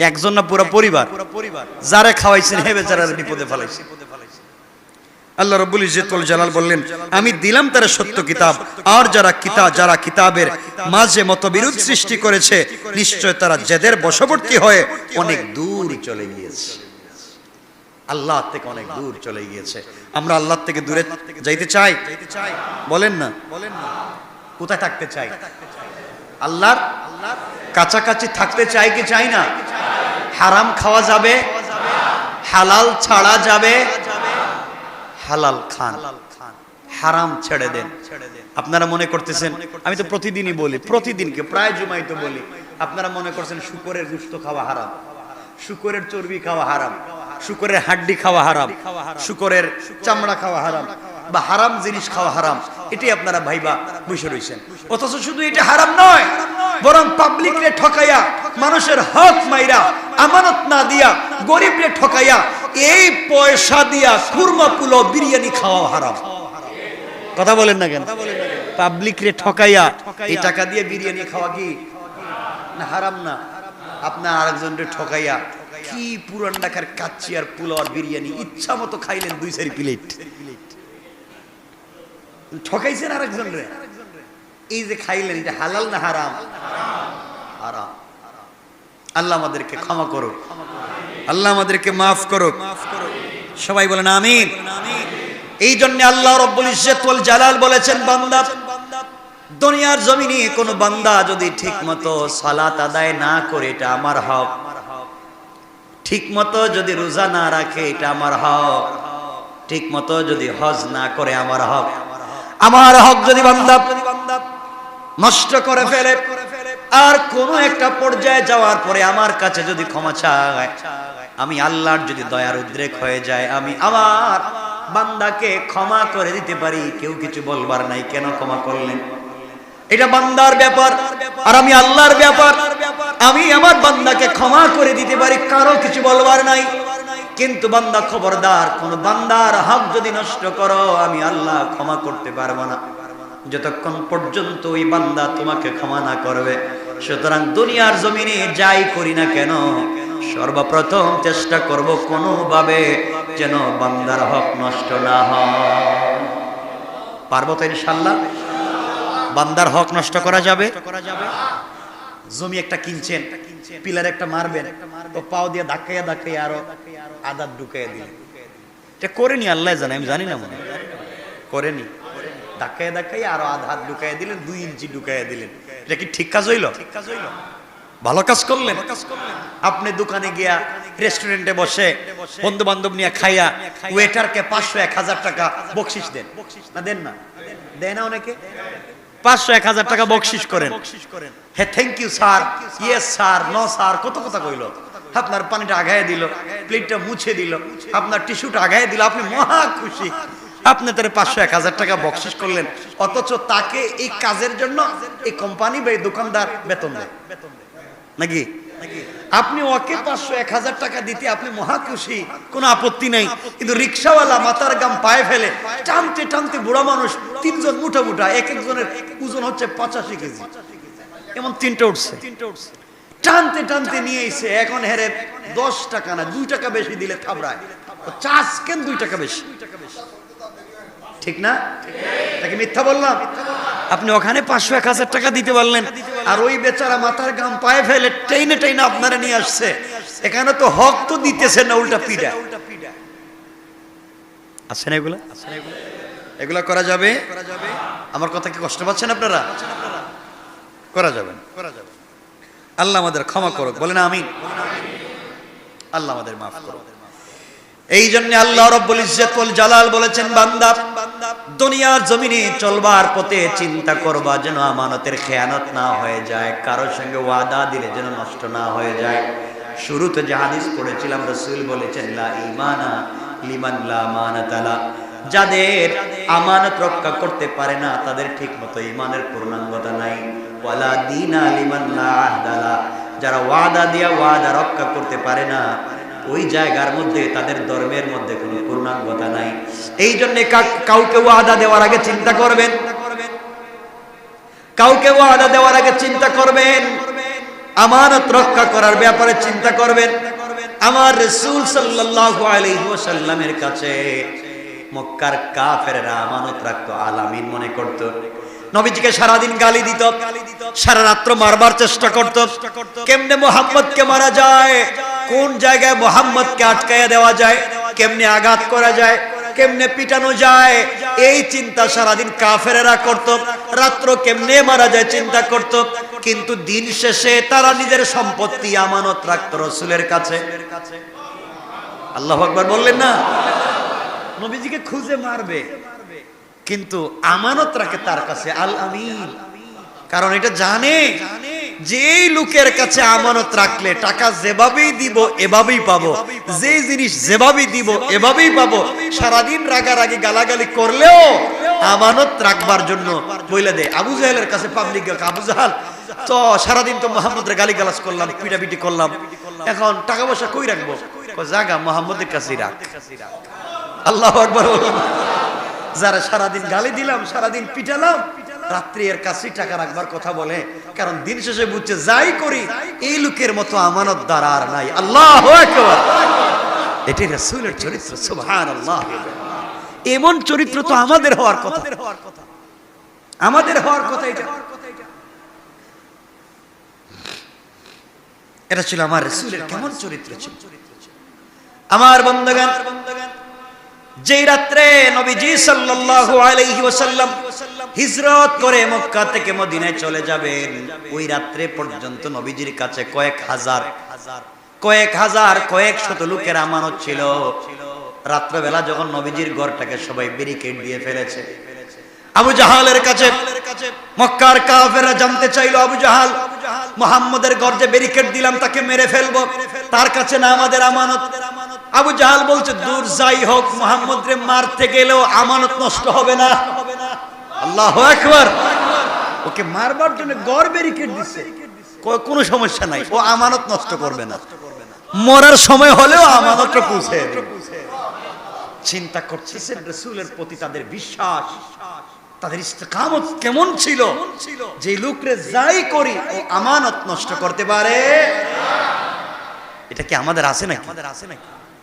একজন না পুরো পরিবার, যারা খাওয়াইছেন হে বেচারার বিপদে ফেলাইছে। আল্লাহ রাব্বুল ইজ্জতুল জালাল বললেন আমি দিলাম তারা সত্য কিতাব, আর যারা কিতাবের মাঝে মতবিরোধ সৃষ্টি করেছে নিশ্চয় তারা জেদের বশবর্তী হয়ে অনেক দূর চলে গিয়েছে, আল্লাহ থেকে অনেক দূর চলে গিয়েছে। আমরা আল্লাহ থেকে দূরে যাইতে চাই? বলেন না, কোথায় থাকতে চাই? আল্লাহর কাছাকাছি থাকতে চাই কি চাই না? হারাম খাওয়া যাবে, হালাল ছাড়া যাবে, হালাল খান, হারাম ছেড়ে দেন। আপনারা মনে করতেছেন, আমি তো প্রতিদিনই বলি, প্রতিদিনকে প্রায় জুমাই তো বলি, আপনারা মনে করছেন শুকরের গোশত খাওয়া হারাম, শুকরের চর্বি খাওয়া হারাম, শুকরের হাড্ডি খাওয়া হারাম, শুকরের চামড়া খাওয়া হারাম, বা হারাম জিনিস খাওয়া হারাম, এটাই আপনারা ভাইবা বসে রয়েছেন। অথচ শুধু এটা হারাম নয়, বরং পাবলিকরে ঠকাইয়া, মানুষের হক মাইরা, আমানত না দিয়া, গরিবরে ঠকাইয়া, এই পয়সা দিয়া কুরমা পোলাও বিরিয়ানি খাওয়া হারাম। কথা বলেন না কেন? পাবলিকরে ঠকাইয়া এই টাকা দিয়ে বিরিয়ানি খাওয়া কি না হারাম না? আপনার আরেকজনরে ঠকাইয়া কি পুরান ঢাকার কাচ্চি আর পোলাও আর বিরিয়ানি ইচ্ছা মতো খাইলেন 2-4 প্লেট, ঠকাইছেন আরেকজন রে। এই যে খাইলেন এটা হালাল না হারাম? হারাম। আল্লাহ আমাদেরকে ক্ষমা করুক, আল্লাহ আমাদেরকে মাফ করুক। সবাই বলেন আমিন। এই জন্য আল্লাহ রাব্বুল ইজ্জত ওয়াল জালাল বলেছেন, বান্দা, দুনিয়ার জমিনে কোন বান্দা যদি ঠিকমতো সালাত আদায় না করে এটা আমার হক, ঠিকমতো যদি রোজা না রাখে এটা আমার হক, ঠিকমতো যদি হজ না করে আমার হক, আমার হক যদি বান্দা নষ্ট করে ফেলে আর কোন একটা পর্যায়ে যাওয়ার পরে আমার কাছে যদি ক্ষমা চায়, আমি আল্লাহর যদি দয়ার উদ্রেক হয়ে যায়, আমি আমার বান্দাকে ক্ষমা করে দিতে পারি, কেউ কিছু বলবার নাই। কেন ক্ষমা করলেন? এটা বান্দার ব্যাপার আর আমি আল্লাহর ব্যাপার। আমি আমার বান্দাকে ক্ষমা করে দিতে পারি, কারো কিছু বলবার নাই। কিন্তু বান্দা খবরদার, কোন বান্দার হক যদি নষ্ট করো, আমি আল্লাহ ক্ষমা করতে পারবো না যতক্ষণ পর্যন্ত ওই বান্দা তোমাকে ক্ষমা না করবে। সুতরাং দুনিয়ার জমিনে যাই করি না কেন, সর্বপ্রথম চেষ্টা করব কোনোভাবে যেন বান্দার হক নষ্ট না হয়। পারবো তো ইনশাআল্লাহ? বান্দার হক নষ্ট করা যাবে? জমি একটা কিনছেন, পিলার একটা মারবেন, তো পাও দিয়ে ধাক্কাইয়া ধাক্কাইয়া আরো আদাত ঢুকাইয়া দিলেন। এটা করেনি, আল্লাহ জানে, আমি জানি না, মনে করেনি। ধাক্কাইয়া ধাক্কাইয়া আরো আধাত ঢুকাইয়া দিলেন, 2 ইঞ্চি ঢুকাইয়া দিলেন। এটা কি ঠিক কাজ হইল? ভালো কাজ করলেন? আপনি দোকানে গিয়া রেস্টুরেন্টে বসে বন্ধু বান্ধব নিয়ে খাইয়া ওয়েটারকে 500-1000 টাকা বকশিশ দেন না? দেন না? দেয় না অনেকে? 500-1000 টাকা বকশিশ করেন। হ্যাঁ, thank you sir, yes sir, no sir, কত কথা কইল। আপনার পানিটা আগায় দিল, প্লেটটা মুছে দিল, আপনার টিস্যুটা আগায় দিল, আপনি মহা খুশি। আপনি তার 500-1000 টাকা বকশিশ করলেন, অথচ তাকে এই কাজের জন্য এই কোম্পানি বা এই দোকানদার বেতন দেয় নাকি? আপনি ওকে 500-1000 টাকা দিতে আপনি মহা খুশি, কোনো আপত্তি নাই। কিন্তু রিক্সাওয়ালা মাথার গাম পায়ে ফেলে টানতে টানতে, বুড়া মানুষ 3 জন মুঠা মুঠা, এক একজনের ওজন হচ্ছে 85 কেজি, এমন 3টা উঠছে, টানতে টানতে নিয়ে এসে এখন হেরে 10 টাকা না 2 টাকা বেশি দিলে থাবড়ায়। চার্জ কেন 2 টাকা বেশি? ঠিক না? তাকে মিথ্যা বললাম? আপনি ওখানে 500-1000 টাকা দিতে পারলেন, আর ওই বেচারা মাথার গাম পায়ে ফেলে টেইনে টেইনে আপনারা নিয়ে আসছে। এখানে তো হক তো দিতেছে না, উল্টা পিডা। আছে না এগুলা? এগুলা করা যাবে? আমার কথা কি কষ্ট পাচ্ছেন আপনারা? করা যাবে, আল্লাহ আমাদের ক্ষমা করুক, বলেন আমিন। আল্লাহ আমাদের মাফ করুক। এই জন্য আল্লাহ রাব্বুল ইজ্জত ওয়াল জালাল বলেছেন, বান্দা, দুনিয়ার জমিনে চলবার পথে চিন্তা করবা যেন আমানতের খেয়ানত না হয়ে যায়, কারোর সঙ্গে ওয়াদা দিলে যেন নষ্ট না হয়ে যায়। শুরুতে যে হাদিস পড়েছিলাম, রাসূল বলেছেন, লা ঈমানা লিমান লা আমানাতা লা, যাদের আমানত রক্ষা করতে পারে না তাদের ঠিকমতো ঈমানের পূর্ণাঙ্গতা নাই। ওয়ালা দীনা লিমান লা আহদা লা, যারা ওয়াদা দিয়া ওয়াদা রক্ষা করতে পারে না, ওই জায়গার মধ্যে তাদের ধর্মের মধ্যে কোনো পূর্ণাঙ্গতা নাই। এই জন্য কাউকে ওয়াদা দেওয়ার আগে চিন্তা করবেন, কাউকে ওয়াদা দেওয়ার আগে চিন্তা করবেন, আমানত রক্ষা করার ব্যাপারে চিন্তা করবেন। আমার রাসূল সাল্লাল্লাহু আলাইহি ওয়াসাল্লামের কাছে মক্কার কাফেররা আমানত রাখতো, আলামিন মনে করত। নবীজিকে সারাদিন গালি দিত, সারা রাত্র মারবার চেষ্টা করত। কেমনে মুহাম্মদকে মারা যায়, কোন জায়গায় মুহাম্মদকে আটকায়া দেওয়া যায়, কেমনে আঘাত করা যায়, কেমনে পিটানো যায়, এই চিন্তা সারাদিন কাফেরেরা করত। রাত্র কেমনে মারা যায় চিন্তা করত। কিন্তু দিন শেষে তারা নিজের সম্পত্তি আমানত রাখত রাসূলের কাছে। আল্লাহু আকবার বললেন না? নবীজিকে খুঁজে মারবে কিন্তু আমানত রাখে তার কাছে, আল আমিন। কারণ এটা জানে যে লোকের কাছে আমানত রাখলে টাকা যেভাবেই দিব এভাবেই পাবো, যে জিনিস যেভাবেই দিব এভাবেই পাবো। সারাদিন রাগারাগি গালাগালি করলেও আমানত রাখবার জন্য বইলা দেয়। আবু জাহেলের কাছে পাবলিক, আবু জাহাল তো সারাদিন তো মুহাম্মদের গালি গালাজ করলাম, পিটাপিটি করলাম, এখন টাকা পয়সা কই রাখবো? জাগা মুহাম্মদের কাছে রাখ। আল্লাহু আকবার। যারা সারাদিন গালি দিলাম, সারাদিন পিটালাম, রাত্রি এর কাছে টাকা রাখবার কথা বলে, কারণ দিন শেষে বুঝছে যাই করি এই লোকের মতো আমানতদার আর নাই। আল্লাহু আকবার। এটি রাসূলের চরিত্র, সুবহানাল্লাহ। এমন চরিত্র তো আমাদের হওয়ার কথা। আমাদের হওয়ার কথা এটা। এটা ছিল আমার রাসূলের কেমন চরিত্র ছিল। আমার বন্ধুগণ, যেই রাত্রে নবীজি সাল্লাল্লাহু আলাইহি ওয়াসাল্লাম হিজরত করে মক্কা থেকে মদিনায় চলে যাবেন, ওই রাত্রে পর্যন্ত নবীজির কাছে কয়েক হাজার কয়েক শত লোকের আমানত ছিল। রাত্রবেলা যখন নবীজির ঘরটাকে সবাই ব্যারিকেড দিয়ে ফেলেছে, আবু জাহালের কাছে মক্কার কাফেররা জানতে চাইলো, আবু জাহাল, মুহাম্মদের ঘর যে ব্যারিকেড দিলাম তাকে মেরে ফেলবো, তার কাছে না আমাদের আমানত। আবু জাহাল বলছে, দূর যাই হোক, মুহাম্মদরে মারতে গেলেও আমানত নষ্ট হবে না। আল্লাহু আকবার। ওকে মারবার জন্য ঘর ব্যারিকেড দিচ্ছে, কোনো সমস্যা নাই, ও আমানত নষ্ট করবে না, মরার সময় হলেও আমানতটা পৌঁছে দেবে। চিন্তা করতেছেন রাসূলের প্রতি তাদের বিশ্বাস, তাদের ইস্তেকামত কেমন ছিল, যে লোকরে যাই করি ও আমানত নষ্ট করতে পারে। এটা কি আমাদের আছে নাকি?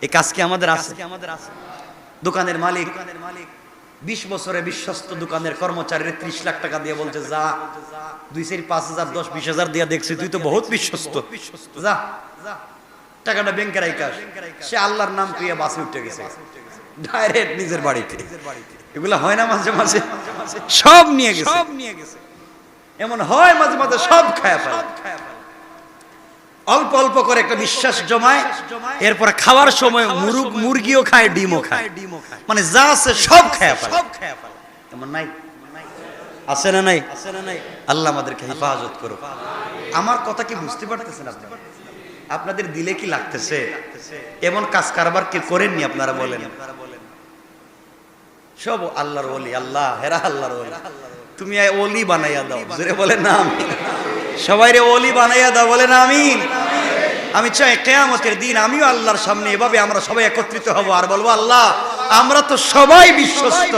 এই কাজ কি আমাদের আছে? দোকানের মালিক 20 বছরে বিশ্বস্ত দোকানের কর্মচারীর 30 লাখ টাকা দিয়ে বলছে, যা 2-4-5,000 10-20,000 দিয়ে দেখছি তুই তো বহুত বিশ্বস্ত, যা টাকাটা ব্যাংকে রাইখা। সে আল্লাহর নাম কইয়া বাসে উঠে গেছে ডাইরেক্ট নিজের বাড়িতে। এগুলা হয় না মাঝে মাঝে? সব নিয়ে গেছে। এমন হয় মাঝে মাঝে সব খায় ফেলে। অল্প অল্প করে একটা বিশ্বাস জমায়, এরপর খাওয়ার সময় মুরগিও খায়, ডিমও খায়, মানে যা আছে সব খায় ফেলে। এমন নাই? আছে না নাই? আল্লাহ আমাদেরকে হেফাজত করুক। আমার কথা কি বুঝতে পারতেছেন আপনারা? আপনাদের দিলে কি লাগতেছে? এমন কাজ কারবার কি করেননি আপনারা? বলেন। সব আল্লাহর ওলি, আল্লাহ হেরা আল্লাহর ওলি, তুমি ওলি বানাইয়া দাও, জোরে বলেন না আমিন। সবাইরে ওলি বানাইয়া দাও, বলেন আমিন। আমি চাই কিয়ামতের দিন আমিও আল্লাহর সামনে এভাবে আমরা সবাই একত্রিত হব আর বলবো, আল্লাহ আমরা তো সবাই বিশ্বস্ত,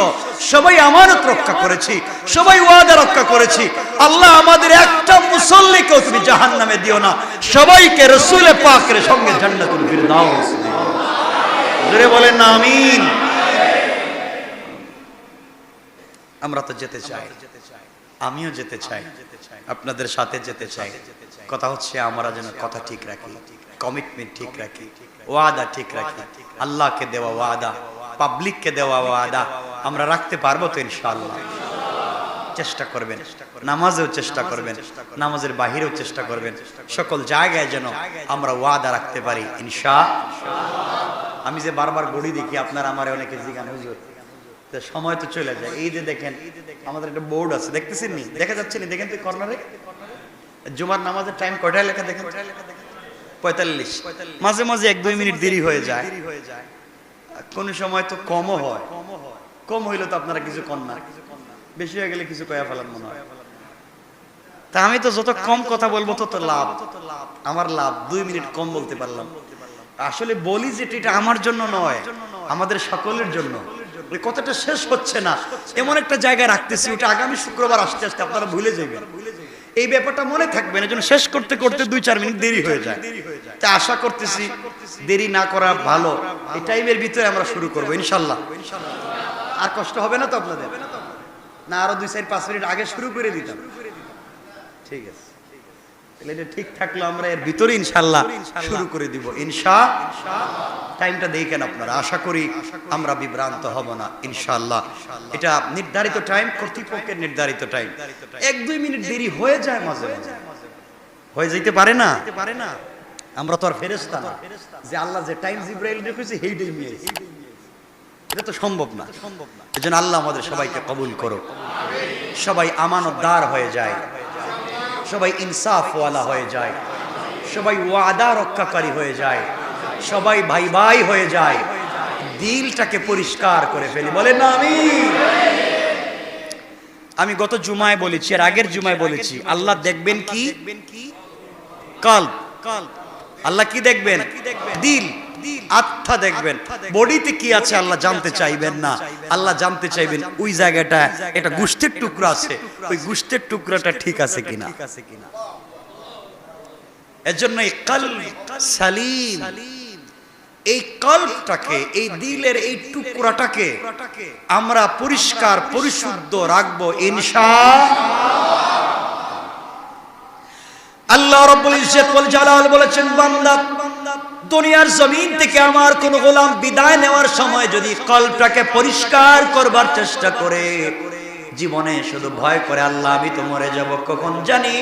সবাই আমানত রক্ষা করেছি, সবাই ওয়াদা রক্ষা করেছি, আল্লাহ আমাদের একটা মুসল্লিকেও তুমি জাহান্নামে দিও না, সবাইকে রাসূল পাকের সঙ্গে জান্নাতুল ফিরদাউস দিও। জোরে বলেন না আমিন। আমরা তো যেতে চাই, আমিও যেতে চাই, আপনাদের সাথে যেতে চাই। কথা হচ্ছে আমরা যেন কথা ঠিক রাখি, কমিটমেন্ট ঠিক রাখি, ওয়াদা ঠিক রাখি। আল্লাহকে দেওয়া ওয়াদা, পাবলিককে দেওয়া ওয়াদা আমরা রাখতে পারবো তো ইনশাআল্লাহ? চেষ্টা করবেন, নামাজেও চেষ্টা করবেন, নামাজের বাহিরেও চেষ্টা করবেন, সকল জায়গায় যেন আমরা ওয়াদা রাখতে পারি ইনশাআল্লাহ। আমি যে বারবার গড়ি দেখি, আপনারা আমার অনেকে জিজ্ঞাসা, হুজুর সময় তো চলে যায়, এই যে দেখেন আমাদের একটা বোর্ড আছে, দেখতেছেন নি? দেখা যাচ্ছে নি? দেখেন তো কর্নারে জুমার নামাজের টাইম কয়টায় লেখা দেখেন? 45। মাঝে মাঝে 1-2 মিনিট দেরি হয়ে যায়, কোন সময় তো কমও হয়। কম হইলে তো আপনারা কিছু কন না, বেশি হয়ে গেলে কিছু কয়া ফেলার মনে হয়। তা আমি তো যত কম কথা বলবো তত লাভ, আমার লাভ। 2 মিনিট কম বলতে পারলাম। আসলে বলি যে এটা আমার জন্য নয়, আমাদের সকলের জন্য। ওই কথাটা শেষ হচ্ছে না, এমন একটা জায়গায় রাখতেছি, ওটা আগামী শুক্রবার আসতে আসতে আপনারা ভুলে যাবেন। এই ব্যাপারটা মনে থাকবে না, যেন শেষ করতে করতে 2-4 মিনিট দেরি হয়ে যায়। তা আশা করতেছি দেরি না করা ভালো, এই টাইমের ভিতরে আমরা শুরু করবো ইনশাল্লাহ। আর কষ্ট হবে না তো আপনাদের? না আরো 2-4-5 মিনিট আগে শুরু করে দিতাম? ঠিক আছে, তাহলে এটা ঠিক থাকলো, আমরা এর ভিতরে ইনশাল্লাহ শুরু করে দিব ইনশাআল্লাহ। টাইমটা দেখেন আপনারা, আশা করি আমরা বিভ্রান্ত হব না ইনশাআল্লাহ। এটা নির্ধারিত টাইম, কর্তৃপক্ষের নির্ধারিত টাইম। 1-2 মিনিট দেরি হয়ে যায়, মাঝে মাঝে হয়ে যেতে পারে না। আমরা তো আর ফেরেশতা না যে আল্লাহ যে টাইম জিবরাইল রেখেছে সেই টাইমে আইছে, এটা তো সম্ভব না। এজন্য আল্লাহ আমাদের সবাইকে কবুল করো, সবাই আমানতদার হয়ে যায়, সবাই ইনসাফওয়ালা হয়ে যায়, সবাই ওয়াদা রক্ষাকারী হয়ে যায়, সবাই ভাই ভাই হয়ে যায়, দিলটাকে পরিষ্কার করে ফেলি। বলেন না আমিন। আমি গত জুমায় বলেছি, আর আগের জুমায় বলেছি, আল্লাহ দেখবেন কি? কলব। আল্লাহ কি দেখবেন? দিল, আত্মা দেখবেন। বডিতে কি আছে আল্লাহ জানতে চাইবেন না, আল্লাহ জানতে চাইবেন ওই জায়গাটা এটা গোশতের টুকরা আছে, ওই গোশতের টুকরাটা ঠিক আছে কিনা। এজন্য কলব সালিম, এই কল্পটাকে, এই দিলের এই টুকরাটাকে আমরা পরিষ্কার পরিশুদ্ধ রাখবো ইনশাআল্লাহ। আল্লাহ রাব্বুল ইজ্জত ওয়াল জালাল বলেছেন, বান্দা দুনিয়ার জমিন থেকে আমার কোন গোলাম বিদায় নেওয়ার সময় যদি কল্পটাকে পরিষ্কার করবার চেষ্টা করে, জীবনে শুধু ভয় করে আল্লাহ আমি তো মরে যাব, কখন জানি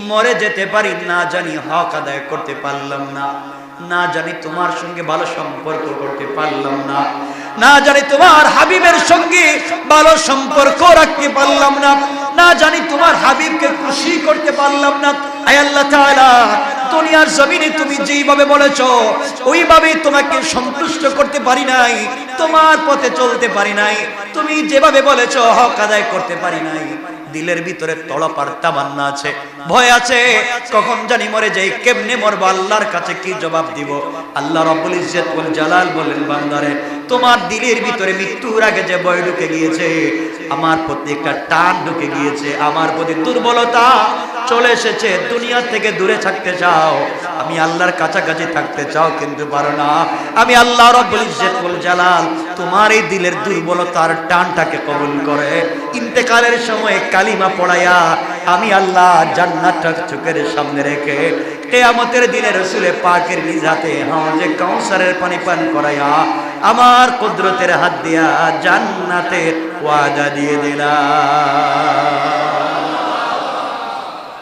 মরে যেতে পারি, না জানি হক আদায় করতে পারলাম না, না জানি তোমার সঙ্গে ভালো সম্পর্ক করতে পারলাম না, না জানি তোমার হাবিবের সঙ্গে ভালো সম্পর্ক রাখতে পারলাম না, না জানি তোমার হাবিবকে খুশি করতে পারলাম না। আয় আল্লাহ তাআলা, দুনিয়ার জমিনে তুমি যেইভাবে বলেছো ওইভাবে তোমাকে সন্তুষ্ট করতে পারি নাই, তোমার পথে চলতে পারি নাই, তুমি যেভাবে বলেছো হক আদায় করতে পারি নাই। দিলের ভিতরে তড়পার তামান্না আছে, ভয় আছে, কখন জানি মরে যাই, কেমনে মরবো, আল্লাহর কাছে কি জবাব দিব। আল্লাহ রাব্বুল ইজ্জত ওয়াল জালাল বলেন, বান্দারে তোমার দিলের ভিতরে মৃত্যুর আগে যে ভয় ঢুকে গিয়েছে, আমার প্রতি একটা টান ঢুকে গিয়েছে, আমার প্রতি দুর্বলতা চলে এসেছে, দুনিয়া থেকে দূরে থাকতে চাও, আমি আল্লাহর কাছাকাছি থাকতে চাও কিন্তু পারো না। আমি আল্লাহ রাব্বুল ইজ্জত ওয়াল জালাল তোমার এই দিলের দুর্বলতার টানটাকে কবুল করে ইন্তেকালের সময় কালিমা পড়ায়া আমি আল্লাহ জান্নাতটা চোখের সামনে রেখে কিয়ামতের দিনে রাসূলে পাকের নিজ হাতে হাউজে কাউসারের পানি পান করায়া আমার কুদরতের হাত দিয়া জান্নাতের ওয়াদা দিয়ে দিলাম।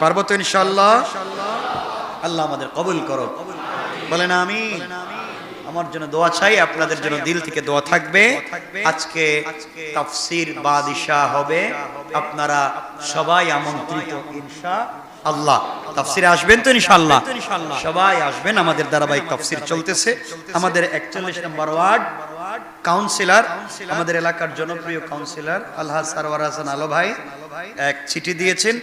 পারবো তো ইনশাআল্লাহ? আল্লাহ আমাদের কবুল করো, বলেন আমিন। আমার জন্য দোয়া চাই, আপনাদের জন্য দিল থেকে দোয়া থাকবে। আজকে তাফসীর বাদিশা হবে, আপনারা সবাই আমন্ত্রিত ইনশাআল্লাহ। তাফসীরে আসবেন তো ইনশাআল্লাহ? সবাই আসবেন, আমাদের ধারাবাহিক তাফসীর চলতেছে। আমাদের 41 নম্বর ওয়ার্ড কাউন্সিলর, আমাদের এলাকার জনপ্রিয় কাউন্সিলর আলহাজ সারওয়ার হাসান আলো ভাই এক চিঠি দিয়েছেন।